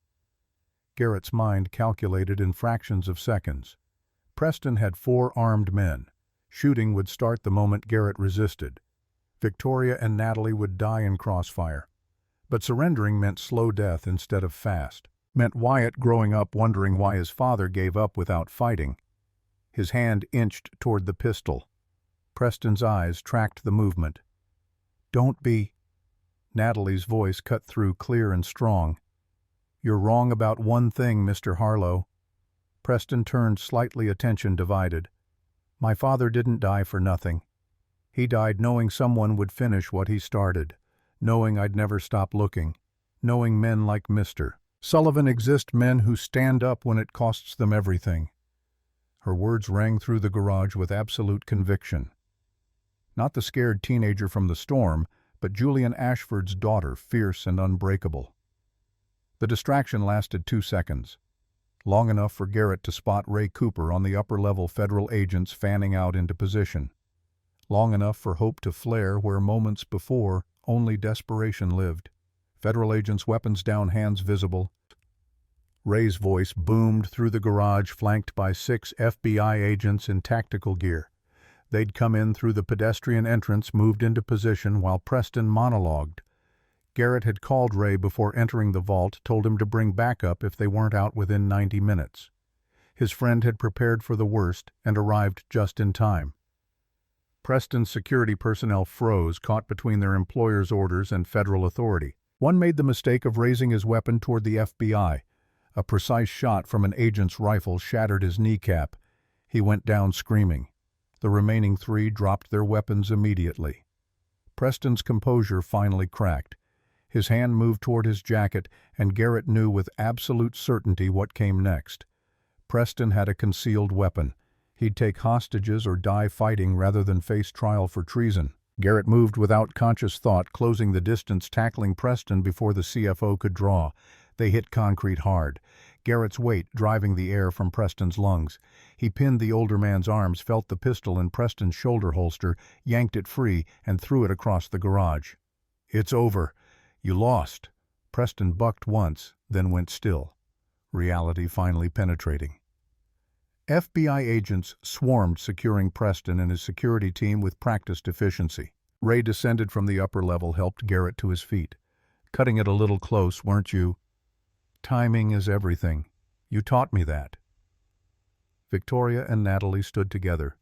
Garrett's mind calculated in fractions of seconds. Preston had 4 armed men. Shooting would start the moment Garrett resisted. Victoria and Natalie would die in crossfire. But surrendering meant slow death instead of fast. Meant Wyatt growing up wondering why his father gave up without fighting. His hand inched toward the pistol. Preston's eyes tracked the movement. Don't be... Natalie's voice cut through clear and strong. You're wrong about one thing, Mr. Harlow. Preston turned slightly, attention divided. My father didn't die for nothing. He died knowing someone would finish what he started, knowing I'd never stop looking, knowing men like Mr. Sullivan exist, men who stand up when it costs them everything. Her words rang through the garage with absolute conviction. Not the scared teenager from the storm, but Julian Ashford's daughter, fierce and unbreakable. The distraction lasted 2 seconds, long enough for Garrett to spot Ray Cooper on the upper-level federal agents fanning out into position, long enough for hope to flare where moments before only desperation lived. Federal agents, weapons down, hands visible. Ray's voice boomed through the garage, flanked by 6 FBI agents in tactical gear. They'd come in through the pedestrian entrance, moved into position while Preston monologued. Garrett had called Ray before entering the vault, told him to bring backup if they weren't out within 90 minutes. His friend had prepared for the worst and arrived just in time. Preston's security personnel froze, caught between their employer's orders and federal authority. One made the mistake of raising his weapon toward the FBI. A precise shot from an agent's rifle shattered his kneecap. He went down screaming. The remaining 3 dropped their weapons immediately. Preston's composure finally cracked. His hand moved toward his jacket, and Garrett knew with absolute certainty what came next. Preston had a concealed weapon. He'd take hostages or die fighting rather than face trial for treason. Garrett moved without conscious thought, closing the distance, tackling Preston before the CFO could draw. They hit concrete hard, Garrett's weight driving the air from Preston's lungs. He pinned the older man's arms, felt the pistol in Preston's shoulder holster, yanked it free, and threw it across the garage. It's over. You lost. Preston bucked once, then went still. Reality finally penetrating. FBI agents swarmed, securing Preston and his security team with practiced efficiency. Ray descended from the upper level, helped Garrett to his feet. Cutting it a little close, weren't you? Timing is everything. You taught me that. Victoria and Natalie stood together.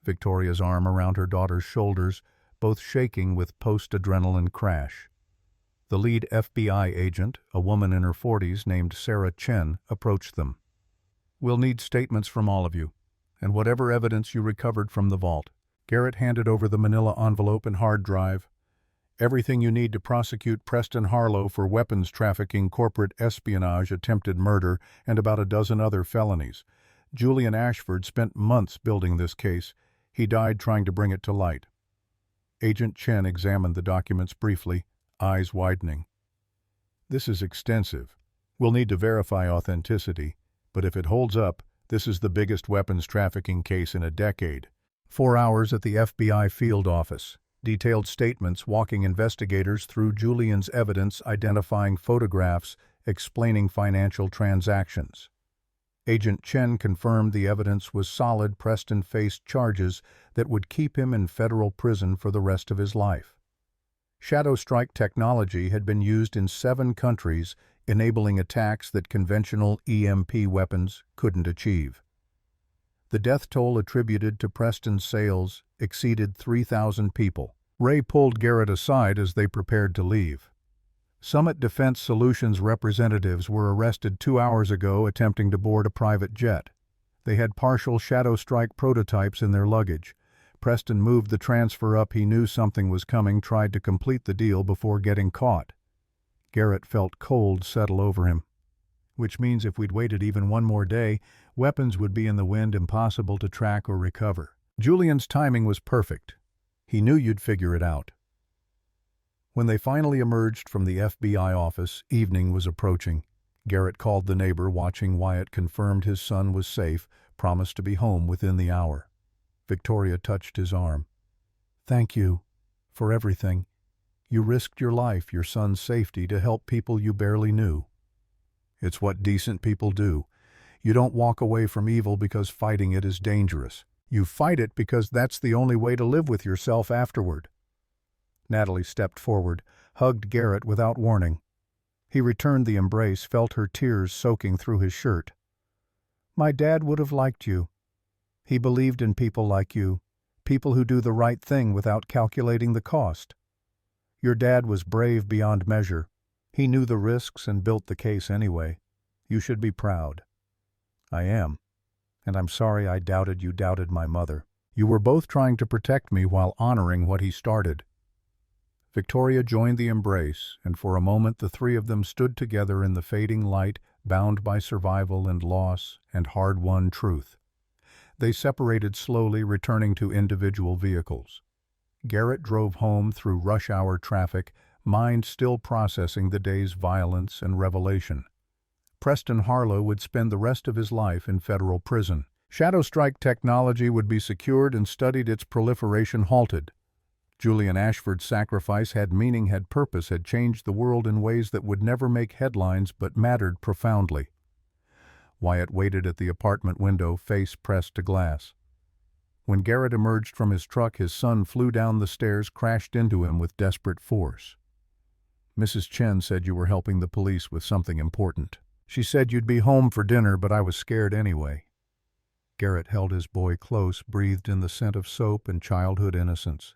Victoria's arm around her daughter's shoulders, both shaking with post-adrenaline crash. The lead FBI agent, a woman in her 40s named Sarah Chen, approached them. "We'll need statements from all of you, and whatever evidence you recovered from the vault." Garrett handed over the manila envelope and hard drive. "Everything you need to prosecute Preston Harlow for weapons trafficking, corporate espionage, attempted murder, and about a dozen other felonies. Julian Ashford spent months building this case. He died trying to bring it to light." Agent Chen examined the documents briefly, eyes widening. "This is extensive. We'll need to verify authenticity, but if it holds up, this is the biggest weapons trafficking case in a decade." 4 hours at the FBI field office. Detailed statements walking investigators through Julian's evidence, identifying photographs, explaining financial transactions. Agent Chen confirmed the evidence was solid. Preston faced charges that would keep him in federal prison for the rest of his life. Shadow strike technology had been used in 7 countries, enabling attacks that conventional EMP weapons couldn't achieve. The death toll attributed to Preston's sales exceeded 3,000 people. Ray pulled Garrett aside as they prepared to leave. Summit Defense Solutions representatives were arrested 2 hours ago attempting to board a private jet. They had partial Shadow Strike prototypes in their luggage. Preston moved the transfer up. He knew something was coming, tried to complete the deal before getting caught. Garrett felt cold settle over him. "Which means if we'd waited even one more day, weapons would be in the wind, impossible to track or recover." Julian's timing was perfect. He knew you'd figure it out. When they finally emerged from the FBI office, evening was approaching. Garrett called the neighbor watching. Wyatt confirmed his son was safe, promised to be home within the hour. Victoria touched his arm. "Thank you for everything. You risked your life, your son's safety, to help people you barely knew." "It's what decent people do. You don't walk away from evil because fighting it is dangerous. You fight it because that's the only way to live with yourself afterward." Natalie stepped forward, hugged Garrett without warning. He returned the embrace, felt her tears soaking through his shirt. "My dad would have liked you. He believed in people like you, people who do the right thing without calculating the cost. Your dad was brave beyond measure. He knew the risks and built the case anyway. You should be proud." "I am. And I'm sorry I doubted you, doubted my mother. You were both trying to protect me while honoring what he started." Victoria joined the embrace, and for a moment the three of them stood together in the fading light, bound by survival and loss and hard-won truth. They separated slowly, returning to individual vehicles. Garrett drove home through rush-hour traffic, mind still processing the day's violence and revelation. Preston Harlow would spend the rest of his life in federal prison. Shadow strike technology would be secured and studied, its proliferation halted. Julian Ashford's sacrifice had meaning, had purpose, had changed the world in ways that would never make headlines but mattered profoundly. Wyatt waited at the apartment window, face pressed to glass. When Garrett emerged from his truck, his son flew down the stairs, crashed into him with desperate force. "Mrs. Chen said you were helping the police with something important. She said you'd be home for dinner, but I was scared anyway." Garrett held his boy close, breathed in the scent of soap and childhood innocence.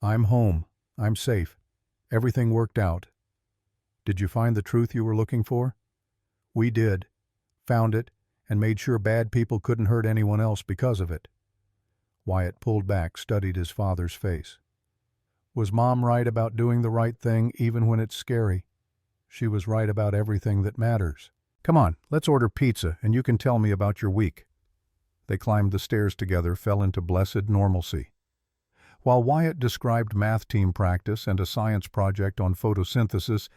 "I'm home. I'm safe. Everything worked out. Did you find the truth you were looking for?" "We did. Found it, and made sure bad people couldn't hurt anyone else because of it." Wyatt pulled back, studied his father's face. "Was Mom right about doing the right thing, even when it's scary?" "She was right about everything that matters. Come on, let's order pizza, and you can tell me about your week." They climbed the stairs together, fell into blessed normalcy. While Wyatt described math team practice and a science project on photosynthesis,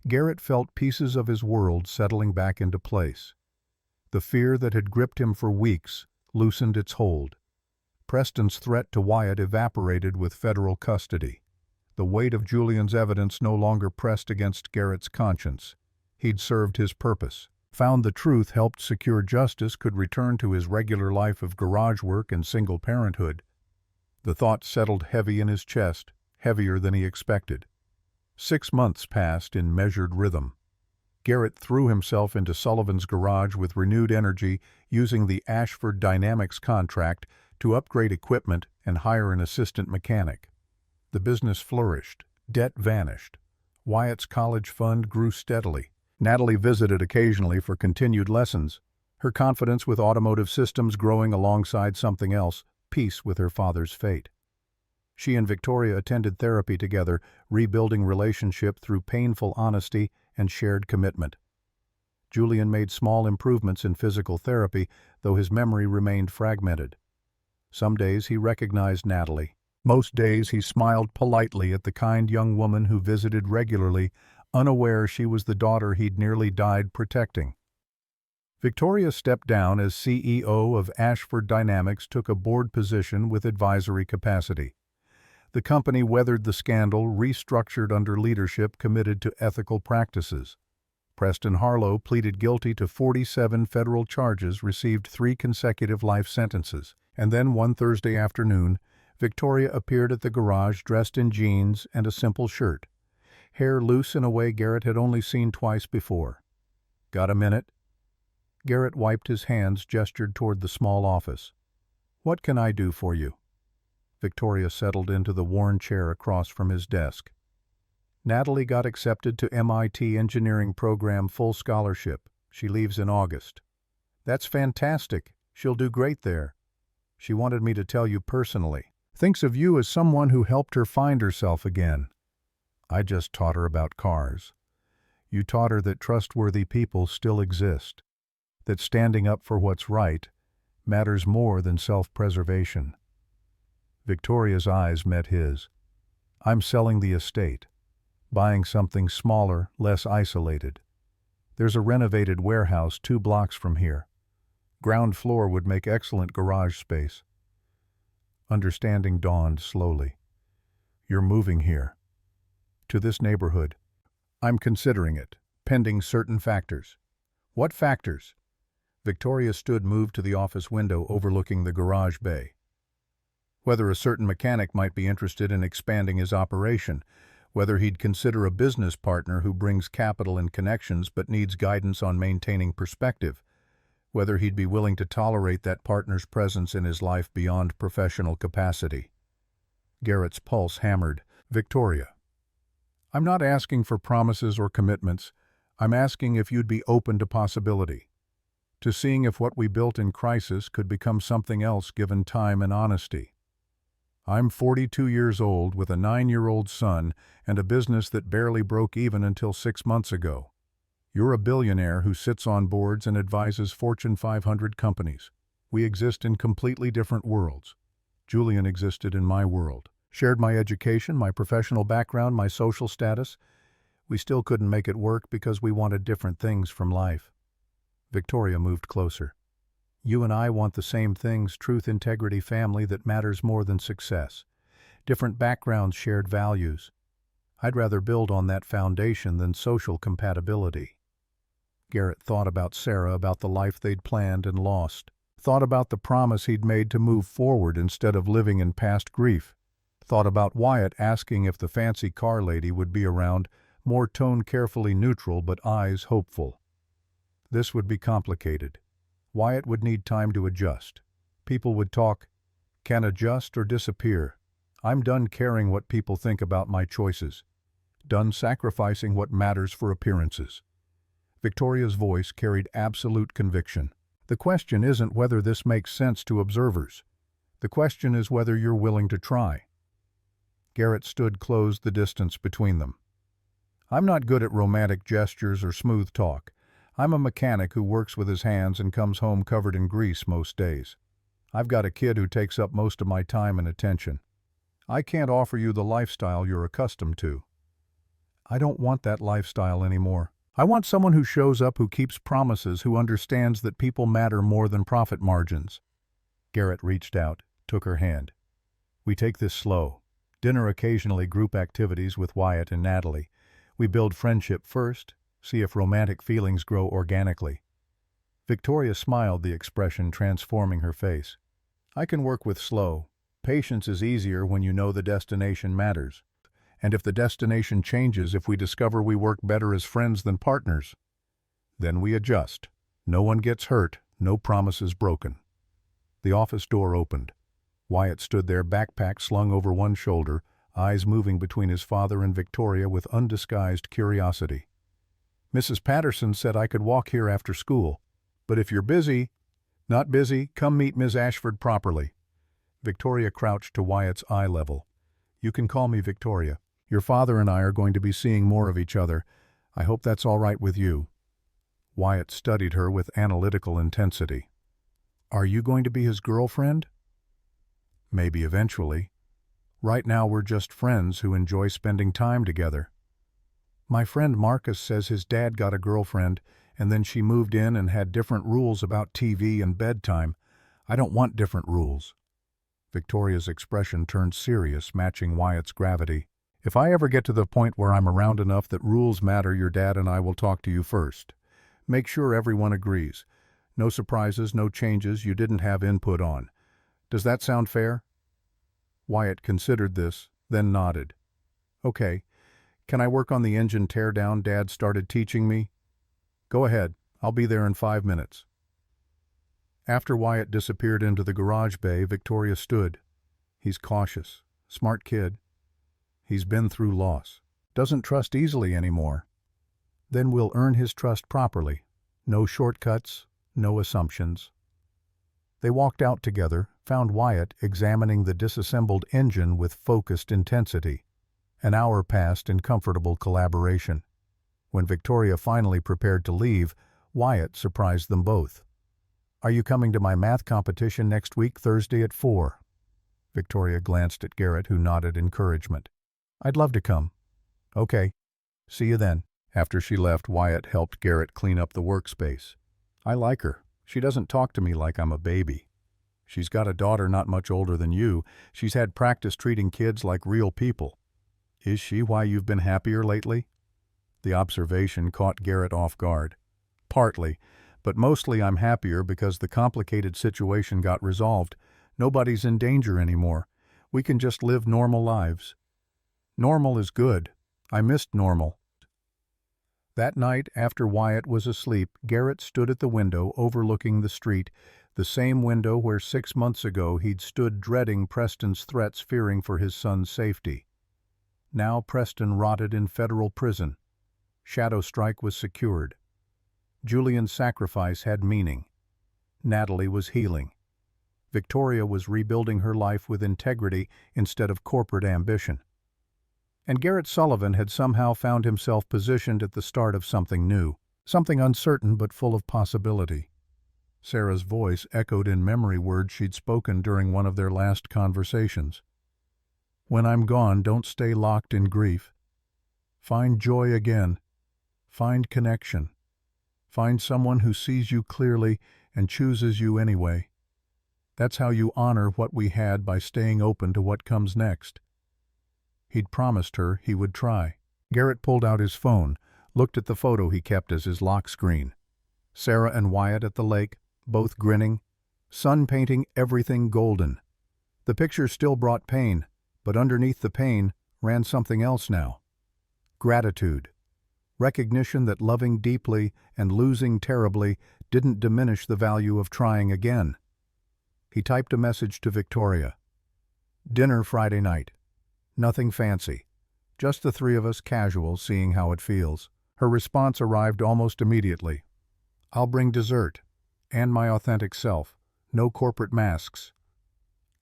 Garrett felt pieces of his world settling back into place. The fear that had gripped him for weeks loosened its hold. Preston's threat to Wyatt evaporated with federal custody. The weight of Julian's evidence no longer pressed against Garrett's conscience. He'd served his purpose. Found the truth, helped secure justice, could return to his regular life of garage work and single parenthood. The thought settled heavy in his chest, heavier than he expected. 6 months passed in measured rhythm. Garrett threw himself into Sullivan's garage with renewed energy, using the Ashford Dynamics contract to upgrade equipment and hire an assistant mechanic. The business flourished. Debt vanished. Wyatt's college fund grew steadily. Natalie visited occasionally for continued lessons, her confidence with automotive systems growing alongside something else, peace with her father's fate. She and Victoria attended therapy together, rebuilding relationship through painful honesty and shared commitment. Julian made small improvements in physical therapy, though his memory remained fragmented. Some days he recognized Natalie. Most days he smiled politely at the kind young woman who visited regularly, unaware she was the daughter he'd nearly died protecting. Victoria stepped down as CEO of Ashford Dynamics, took a board position with advisory capacity. The company weathered the scandal, restructured under leadership committed to ethical practices. Preston Harlow pleaded guilty to 47 federal charges, received 3 consecutive life sentences. And then one Thursday afternoon, Victoria appeared at the garage dressed in jeans and a simple shirt, hair loose in a way Garrett had only seen twice before. "Got a minute?" Garrett wiped his hands, gestured toward the small office. "What can I do for you?" Victoria settled into the worn chair across from his desk. "Natalie got accepted to MIT engineering program, full scholarship. She leaves in August." "That's fantastic. She'll do great there. She wanted me to tell you personally. Thinks of you as someone who helped her find herself again." "I just taught her about cars. You taught her that trustworthy people still exist, that standing up for what's right matters more than self-preservation." Victoria's eyes met his. "I'm selling the estate, buying something smaller, less isolated. There's a renovated warehouse 2 blocks from here. Ground floor would make excellent garage space." Understanding dawned slowly. "You're moving here. To this neighborhood." "I'm considering it, pending certain factors." "What factors?" Victoria stood moved to the office window overlooking the garage bay. "Whether a certain mechanic might be interested in expanding his operation, whether he'd consider a business partner who brings capital and connections but needs guidance on maintaining perspective, whether he'd be willing to tolerate that partner's presence in his life beyond professional capacity." Garrett's pulse hammered. "Victoria, I'm not asking for promises or commitments. I'm asking if you'd be open to possibility, to seeing if what we built in crisis could become something else given time and honesty. I'm 42 years old with a 9-year-old son and a business that barely broke even until 6 months ago. You're a billionaire who sits on boards and advises Fortune 500 companies. We exist in completely different worlds. Julian existed in my world. Shared my education, my professional background, my social status. We still couldn't make it work because we wanted different things from life." Victoria moved closer. "You and I want the same things: truth, integrity, family that matters more than success. Different backgrounds, shared values. I'd rather build on that foundation than social compatibility." Garrett thought about Sarah, about the life they'd planned and lost. Thought about the promise he'd made to move forward instead of living in past grief. Thought about Wyatt asking if the fancy car lady would be around, more tone carefully neutral but eyes hopeful. This would be complicated. Wyatt would need time to adjust. People would talk. Can adjust or disappear. I'm done caring what people think about my choices. Done sacrificing what matters for appearances. Victoria's voice carried absolute conviction. The question isn't whether this makes sense to observers. The question is whether you're willing to try. Garrett stood, closed the distance between them. I'm not good at romantic gestures or smooth talk. I'm a mechanic who works with his hands and comes home covered in grease most days. I've got a kid who takes up most of my time and attention. I can't offer you the lifestyle you're accustomed to. I don't want that lifestyle anymore. I want someone who shows up, who keeps promises, who understands that people matter more than profit margins. Garrett reached out, took her hand. We take this slow. Dinner, occasionally group activities with Wyatt and Natalie. We build friendship first, see if romantic feelings grow organically. Victoria smiled, the expression transforming her face. I can work with slow. Patience is easier when you know the destination matters. And if the destination changes, if we discover we work better as friends than partners, then we adjust. No one gets hurt, no promises broken. The office door opened. Wyatt stood there, backpack slung over one shoulder, eyes moving between his father and Victoria with undisguised curiosity. "Mrs. Patterson said I could walk here after school, but if you're busy—" "Not busy, come meet Ms. Ashford properly." Victoria crouched to Wyatt's eye level. "You can call me Victoria. Your father and I are going to be seeing more of each other. I hope that's all right with you." Wyatt studied her with analytical intensity. "Are you going to be his girlfriend?" "Maybe eventually. Right now we're just friends who enjoy spending time together. My friend Marcus says his dad got a girlfriend, and then she moved in and had different rules about TV and bedtime. I don't want different rules." Victoria's expression turned serious, matching Wyatt's gravity. "If I ever get to the point where I'm around enough that rules matter, your dad and I will talk to you first. Make sure everyone agrees. No surprises, no changes you didn't have input on. Does that sound fair?" Wyatt considered this, then nodded. "Okay. Can I work on the engine teardown Dad started teaching me?" "Go ahead. I'll be there in 5 minutes." After Wyatt disappeared into the garage bay, Victoria stood. He's cautious. Smart kid. He's been through loss. Doesn't trust easily anymore. Then we'll earn his trust properly. No shortcuts, no assumptions. They walked out together, found Wyatt examining the disassembled engine with focused intensity. An hour passed in comfortable collaboration. When Victoria finally prepared to leave, Wyatt surprised them both. "Are you coming to my math competition next week, Thursday at 4? Victoria glanced at Garrett, who nodded encouragement. "I'd love to come." "Okay. See you then." After she left, Wyatt helped Garrett clean up the workspace. "I like her. She doesn't talk to me like I'm a baby. She's got a daughter not much older than you. She's had practice treating kids like real people. Is she why you've been happier lately?" The observation caught Garrett off guard. "Partly, but mostly I'm happier because the complicated situation got resolved. Nobody's in danger anymore. We can just live normal lives." "Normal is good. I missed normal." That night, after Wyatt was asleep, Garrett stood at the window overlooking the street, the same window where 6 months ago he'd stood dreading Preston's threats, fearing for his son's safety. Now Preston rotted in federal prison. Shadow Strike was secured. Julian's sacrifice had meaning. Natalie was healing. Victoria was rebuilding her life with integrity instead of corporate ambition. And Garrett Sullivan had somehow found himself positioned at the start of something new, something uncertain but full of possibility. Sarah's voice echoed in memory words she'd spoken during one of their last conversations. "When I'm gone, don't stay locked in grief. Find joy again. Find connection. Find someone who sees you clearly and chooses you anyway. That's how you honor what we had by staying open to what comes next." He'd promised her he would try. Garrett pulled out his phone, looked at the photo he kept as his lock screen. Sarah and Wyatt at the lake, both grinning, sun painting everything golden. The picture still brought pain, but underneath the pain ran something else now. Gratitude. Recognition that loving deeply and losing terribly didn't diminish the value of trying again. He typed a message to Victoria. "Dinner Friday night. Nothing fancy. Just the three of us, casual, seeing how it feels." Her response arrived almost immediately. "I'll bring dessert. And my authentic self. No corporate masks."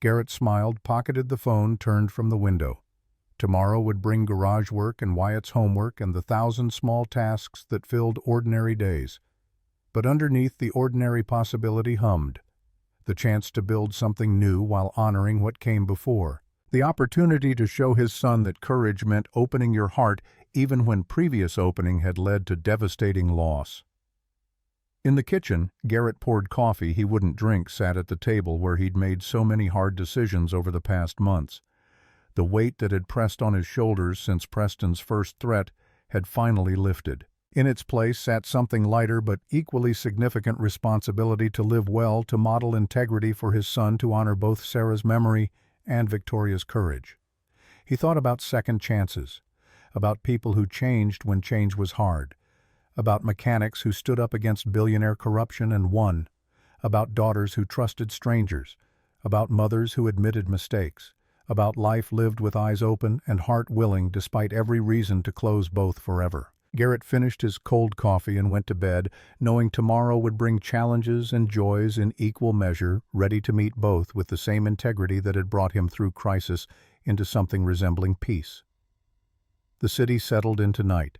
Garrett smiled, pocketed the phone, turned from the window. Tomorrow would bring garage work and Wyatt's homework and the 1,000 small tasks that filled ordinary days. But underneath the ordinary possibility hummed. The chance to build something new while honoring what came before. The opportunity to show his son that courage meant opening your heart even when previous opening had led to devastating loss. In the kitchen, Garrett poured coffee he wouldn't drink, sat at the table where he'd made so many hard decisions over the past months. The weight that had pressed on his shoulders since Preston's first threat had finally lifted. In its place sat something lighter but equally significant responsibility to live well, to model integrity for his son, to honor both Sarah's memory and Victoria's courage. He thought about second chances, about people who changed when change was hard, about mechanics who stood up against billionaire corruption and won, about daughters who trusted strangers, about mothers who admitted mistakes, about life lived with eyes open and heart willing despite every reason to close both forever. Garrett finished his cold coffee and went to bed, knowing tomorrow would bring challenges and joys in equal measure, ready to meet both with the same integrity that had brought him through crisis into something resembling peace. The city settled into night,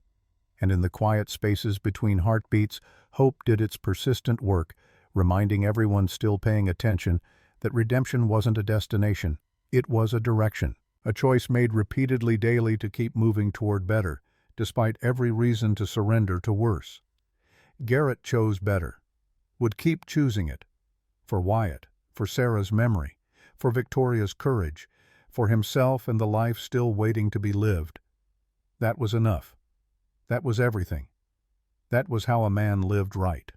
and in the quiet spaces between heartbeats, hope did its persistent work, reminding everyone still paying attention that redemption wasn't a destination, it was a direction, a choice made repeatedly daily to keep moving toward better, despite every reason to surrender to worse. Garrett chose better, would keep choosing it, for Wyatt, for Sarah's memory, for Victoria's courage, for himself and the life still waiting to be lived. That was enough. That was everything. That was how a man lived right.